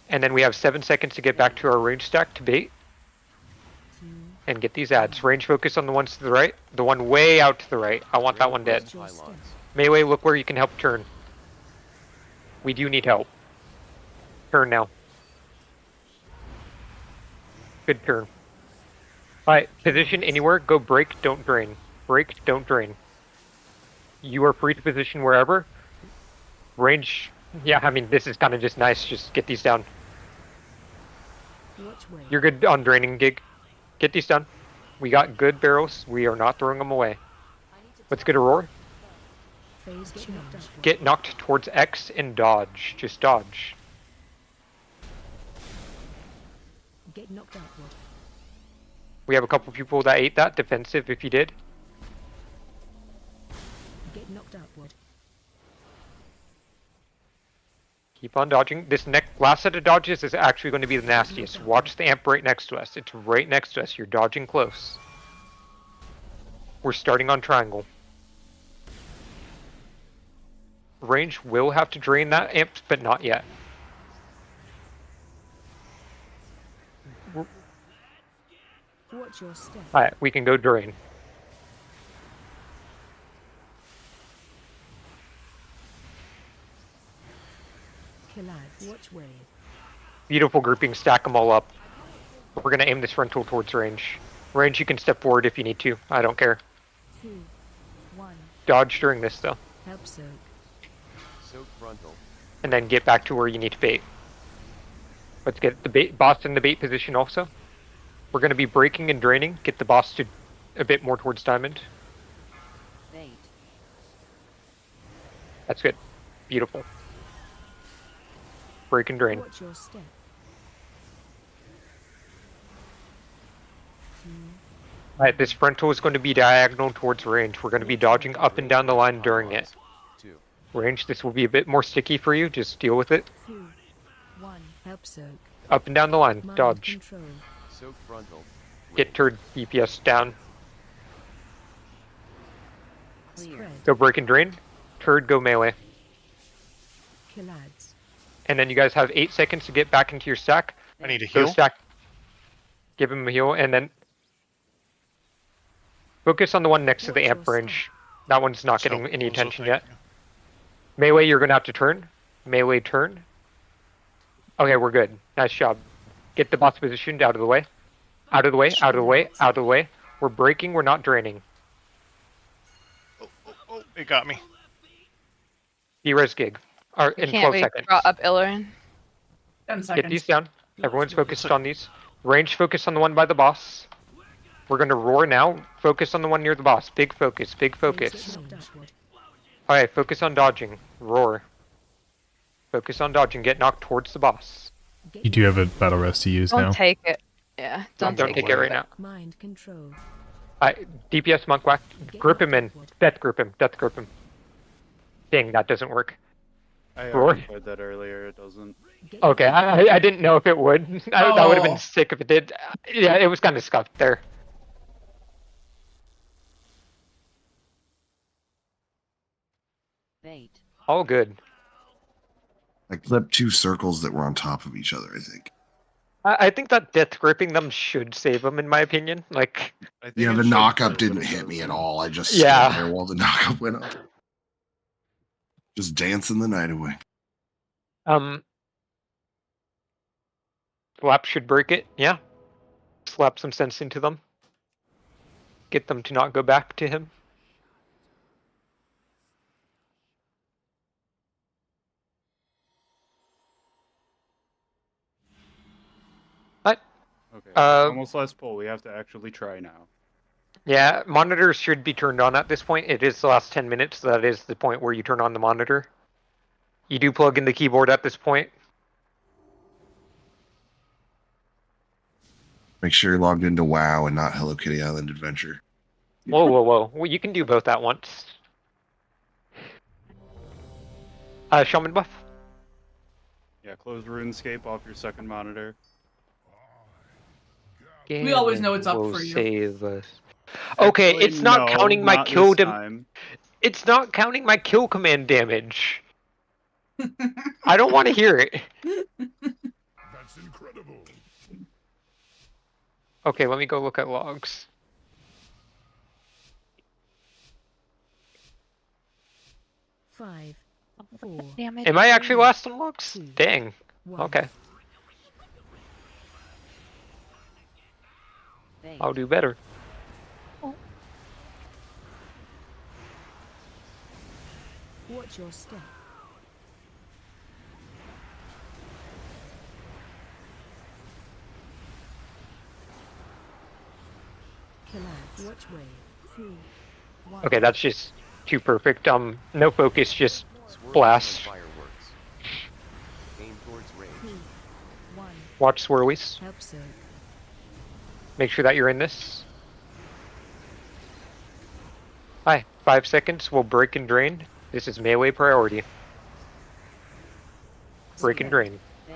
And then we have 7 seconds to get back to our range stack to bait. And get these ads. Range focus on the ones to the right. The one way out to the right. I want that one dead. Melee, look where you can help turn. We do need help. Turn now. Good turn. Alright, position anywhere. Go break, don't drain. Break, don't drain. You are free to position wherever. Range. Yeah, I mean, this is kind of just nice. Just get these down. You're good on draining, Gig. Get these done. We got good barrels. We are not throwing them away. Let's get a roar. Get knocked towards X and dodge. Just dodge. Get knocked outward. We have a couple people that ate that. Defensive if you did. Get knocked outward. Keep on dodging. This last set of dodges is actually going to be the nastiest. Watch the amp right next to us. It's right next to us. You're dodging close. We're starting on triangle. Range will have to drain that amp, but not yet. Watch your step. Alright, we can go drain. Kill ads. Watch wave. Beautiful grouping, stack them all up. We're going to aim this frontal towards range. Range, you can step forward if you need to. I don't care. 2, 1. Dodge during this though, Help soak. Soak frontal. and then get back to where you need to bait. Let's get the bait boss in the bait position also. We're going to be breaking and draining. Get the boss to a bit more towards diamond. Bait. That's good. Beautiful. Break and drain. Watch your step. 2, Alright, this frontal is going to be diagonal towards range. We're going to be dodging up and down the line during it. 2. Range, this will be a bit more sticky for you. Just deal with it. 2, 1. Help soak. Up and down the line. Mind Dodge. control. Soak frontal. Get turd DPS down. Spread. Go break and drain. Turd, go melee. Killads. And then you guys have 8 seconds to get back into your stack. I need to Go heal. stack. Give him a heal, and then focus on the one next to the amp range. That one's not getting any attention yet. Melee, you're gonna have to turn. Melee, turn. Okay, we're good. Nice job. Get the boss positioned out of the way. Out of the way, out of the way, out of the way. We're breaking, we're not draining. Oh, it got me. D-res gig. Or in Can't 12 we seconds. draw up Illarin? 10 Get seconds. these down. Everyone's focused on these. Range focus on the one by the boss. We're gonna roar now. Focus on the one near the boss. Big focus, big focus. Alright, focus on dodging. Roar. Focus on dodging. Get knocked towards the boss. You do have a battle rest to use Don't now. take it. Yeah, don't take it right now. Mind control. DPS monk whack. Grip him in. Death grip him. Death grip him. Dang, that doesn't work. I Roar. already tried that earlier. It doesn't. Okay, I didn't know if it would. That would have been sick if it did. Yeah, it was kind of scuffed there. Bait. All good. I clipped 2 circles that were on top of each other, I think. I think that death gripping them should save them, in my opinion. Like, Yeah, the knockup didn't hit me at all. I just stood Yeah. there while the knockup went up. Just dancing the night away. Slap should break it. Yeah. Slap some sense into them. Get them to not go back to him. What? Okay. Almost last pull. We have to actually try now. Yeah, monitors should be turned on at this point. It is the last 10 minutes. So that is the point where you turn on the monitor. You do plug in the keyboard at this point. Make sure you're logged into WoW and not Hello Kitty Island Adventure. Whoa, whoa, whoa. Well, you can do both at once. Shaman buff. Yeah, close RuneScape off your second monitor. We always know it's up Will for you. Save us. Okay, Actually, it's not no, counting my not kill. this time. It's not counting my kill command damage. I don't want to hear it. That's incredible. Okay, let me go look at logs. Five, 4. Am I actually last on logs? Dang. One. Okay. I'll do better. Watch your step. Killads. Watch way. 2, 1. Okay, that's just too perfect. No focus, just blast. Fireworks. Aim towards range. 2, 1. Watch swirlies. Help soak. Make sure that you're in this. Hi, 5 seconds. We'll break and drain. This is melee priority. Break and drain. Bait.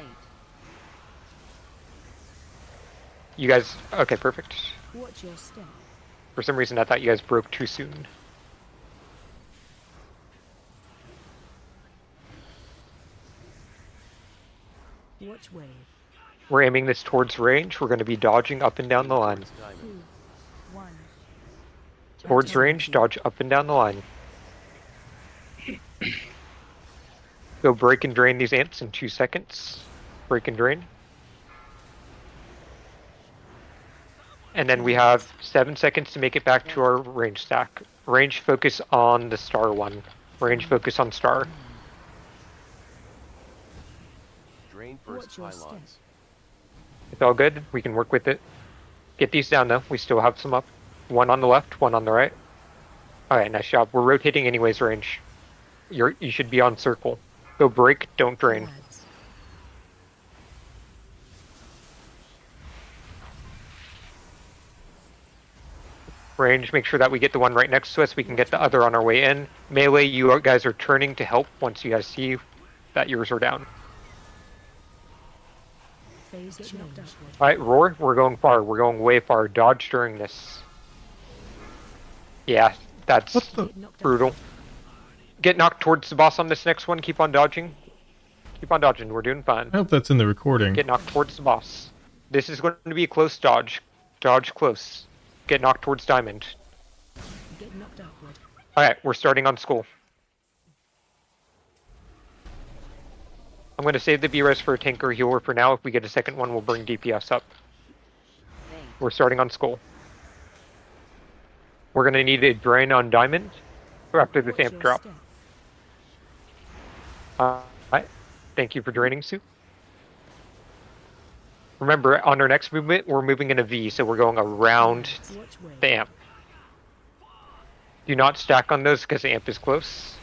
You guys, okay, perfect. Watch your step. For some reason, I thought you guys broke too soon. Watch wave. We're aiming this towards range. We're going to be dodging up and down the line. 2, 1. Towards range, dodge up and down the line. Go break and drain these ants in 2 seconds. Break and drain. And then we have 7 seconds to make it back to our range stack. Range focus on the star one. Range focus on star. Drain first pylons. It's all good. We can work with it. Get these down though. We still have some up. One on the left, one on the right. Alright, nice job. We're rotating anyways, range. You should be on circle. Go break, don't drain. Range, make sure that we get the one right next to us. We can get the other on our way in. Melee, you guys are turning to help once you guys see that yours are down. Alright, roar. We're going far. We're going way far. Dodge during this. Yeah, that's brutal. Get knocked towards the boss on this next one. Keep on dodging. Keep on dodging. We're doing fine. I hope that's in the recording. Get knocked towards the boss. This is going to be a close dodge. Dodge close. Get knocked towards diamond. Alright, we're starting on skull. I'm going to save the B-res for a tank or healer for now. If we get a second one, we'll bring DPS up. We're starting on skull. We're going to need a drain on diamond after the amp drop. Alright. Thank you for draining, Sue. Remember, on our next movement, we're moving in a V, so we're going around the amp. Do not stack on those because the amp is close.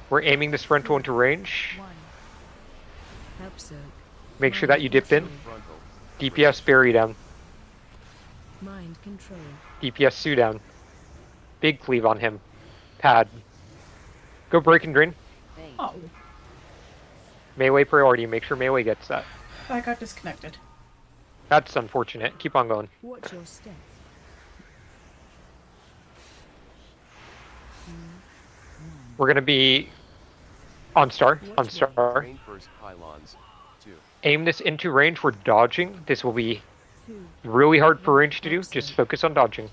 We're aiming this frontal into range. Make sure that you dip in. DPS bury down. Mind control. DPS Sue down. Big cleave on him. Pad. Go break and drain. Oh, Melee priority. Make sure melee gets that. I got disconnected. That's unfortunate. Keep on going. Watch your step. We're going to be on star. On star. Drain first pylons. 2. Aim this into range. We're dodging. This will be really hard for range to do. Just focus on dodging.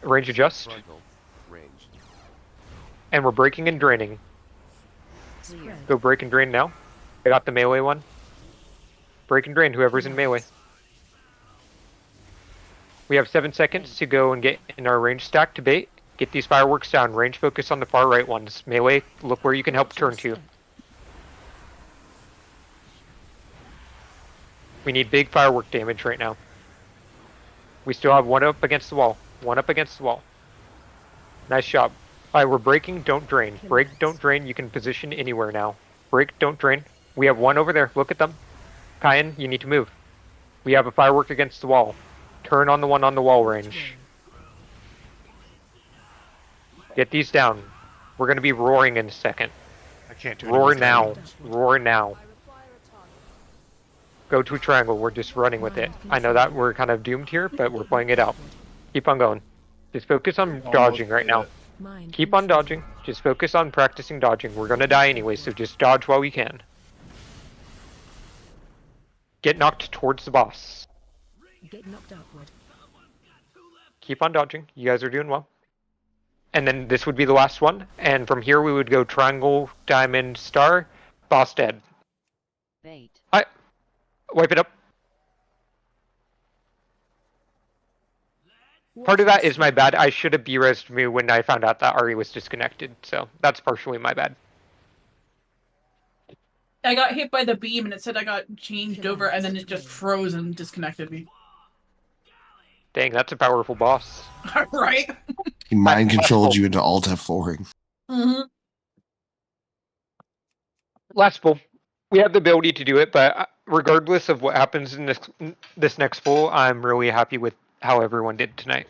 Range adjust. Frontal. Ranged. And we're breaking and draining. Go break and drain now. I got the melee one. Break and drain whoever's in melee. We have 7 seconds to go and get in our range stack to bait. Get these fireworks down. Range focus on the far right ones. Melee, look where you can help turn to. We need big firework damage right now. We still have one up against the wall. One up against the wall. Nice job. Alright, we're breaking, don't drain. Break, don't drain. You can position anywhere now. Break, don't drain. We have one over there. Look at them. Kyan, you need to move. We have a firework against the wall. Turn on the one on the wall range. Get these down. We're going to be roaring in a second. I can't do Roar anything. now. Roar now. Go to a triangle. We're just running with it. I know that we're kind of doomed here, but we're playing it out. Keep on going. Just focus on dodging right now. Keep on dodging. Just focus on practicing dodging. We're going to die anyway, so just dodge while we can. Get knocked towards the boss. Get knocked upward. Keep on dodging. You guys are doing well. And then this would be the last one. And from here we would go triangle, diamond, star, boss dead. Bait. Alright. Wipe it up. Part of that is my bad. I should have B-resed me when I found out that Ari was disconnected. So that's partially my bad. I got hit by the beam and it said I got changed over and then it just froze and disconnected me. Dang, that's a powerful boss. Right? He mind controlled you into Alt F4ing. Mm-hmm. Last pull. We have the ability to do it, but regardless of what happens in this next pull, I'm really happy with how everyone did tonight.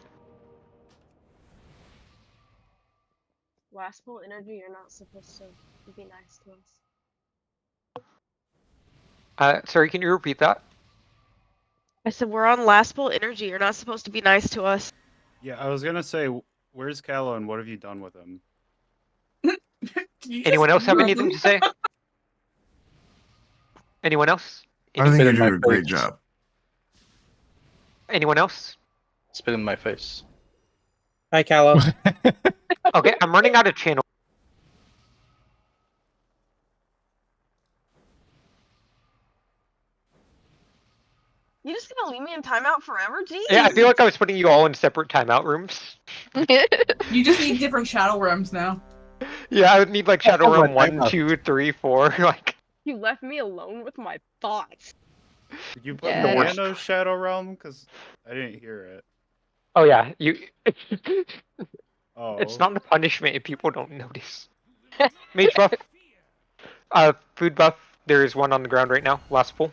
Last pull energy, you're not supposed to be nice to us. Sorry, can you repeat that? I said we're on last pull energy. You're not supposed to be nice to us. Yeah, I was gonna say, where's Callow and what have you done with him? Anyone else have anything to say? Anyone else? I think you're doing a great job. Anyone else? Spit in my face. Hi, Callow. Okay, I'm running out of channel. You gonna leave me in timeout forever? Jeez. Yeah, I feel like I was putting you all in separate timeout rooms. You just need different shadow realms now. Yeah, I would need like Shadow Oh my Realm 1, God. 2, 3, 4. Like, You left me alone with my thoughts. Did you put Yeah. me in a Shadow Realm? Because I didn't hear it. oh yeah, you. Oh. It's not a punishment if people don't notice. Mage buff. Food buff. There is one on the ground right now. Last pull.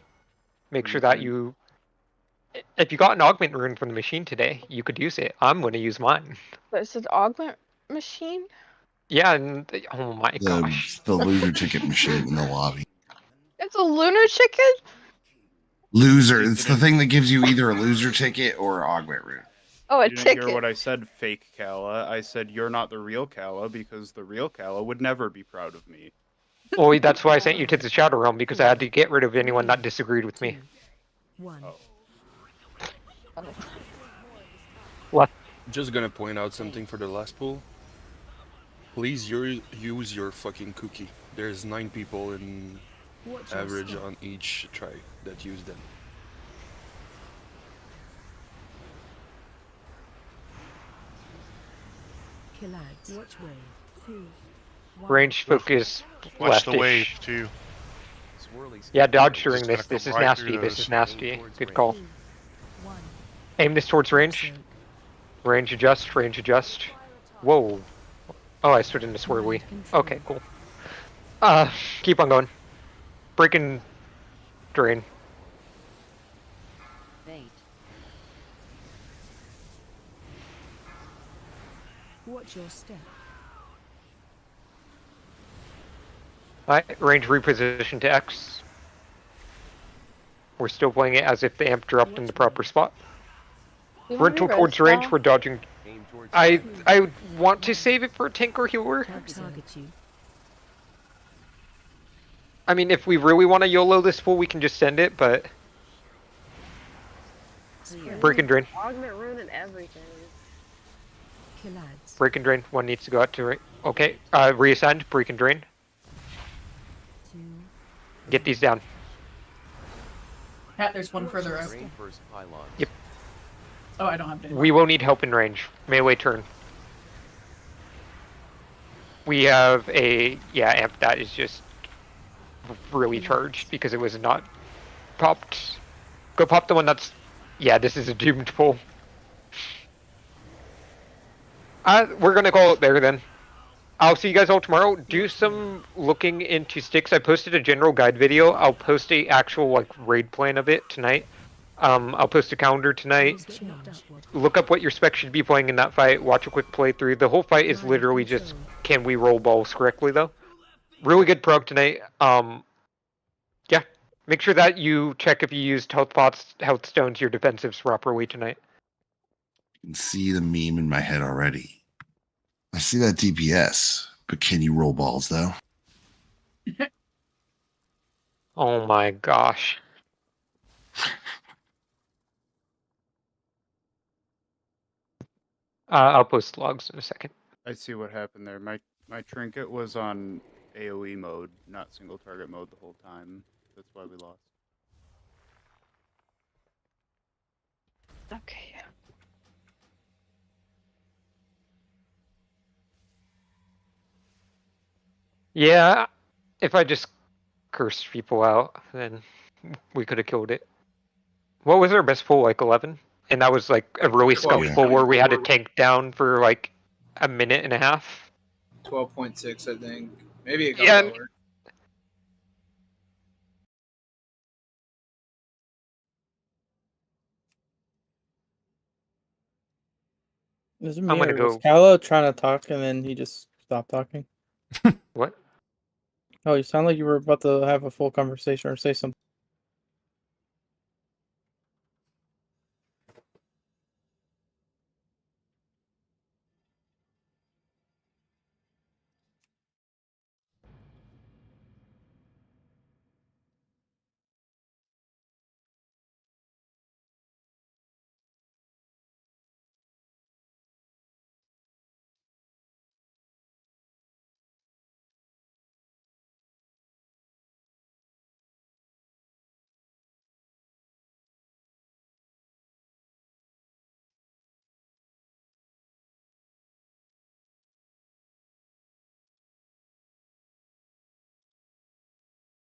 Make sure that you. If you got an augment rune from the machine today, you could use it. I'm going to use mine. There's an augment machine? Yeah, and oh my gosh. The loser ticket machine in the lobby. It's a lunar chicken? Loser. It's the thing that gives you either a loser ticket or an augment rune. Oh, a You didn't ticket. hear what I said, fake Kala. I said you're not the real Kala because the real Kala would never be proud of me. Well, that's why I sent you to the Shadow Realm, because I had to get rid of anyone that disagreed with me. What? Just gonna point out something for the last pool. Please use your fucking cookie. There's 9 people in average on each try that use them. Watch wave 2. Range focus. Watch the leftish. wave too. Yeah, dodge during Just this. gonna This come is right nasty. through This those. is nasty. Good call. Aim this towards range. Range adjust. Range adjust. Whoa. Oh, I stood in the swirly. Okay, cool. Keep on going. Break and drain. Watch your step. Alright, range reposition to X. We're still playing it as if the amp dropped in the proper spot. Rental towards range, we're dodging. I want to save it for a tank or healer. I mean, if we really want to YOLO this pool, we can just send it, but... Break and drain. Augment rune and everything. Break and drain. One needs to go out to right. Okay, reascend, break and drain. Get these down. Pat, there's one further out. Yep. Oh, I don't have to. We will need help in range. Melee turn. We have a amp that is just really charged because it was not popped. Go pop the one that's this is a doomed pull. We're gonna call it there then. I'll see you guys all tomorrow. Do some looking into sticks. I posted a general guide video. I'll post a actual raid plan of it tonight. I'll post a calendar tonight. Look up what your spec should be playing in that fight. Watch a quick playthrough. The whole fight is literally just, can we roll balls correctly though? Really good prog tonight. Yeah. Make sure that you check if you used health pots, health stones, your defensives properly tonight. I can see the meme in my head already. I see that DPS, but can you roll balls though? Oh my gosh. I'll post logs in a second. I see what happened there. My trinket was on AoE mode, not single target mode the whole time. That's why we lost. Okay. Yeah, if I just cursed people out, then we could have killed it. What was our best pull, like 11? And that was like a really scuffed pull where we had to tank down for like a minute and a half. 12.6, I think. Maybe it got lower. Is it I'm me gonna or go- was Kala trying to talk and then he just stopped talking? What? Oh, you sound like you were about to have a full conversation or say something.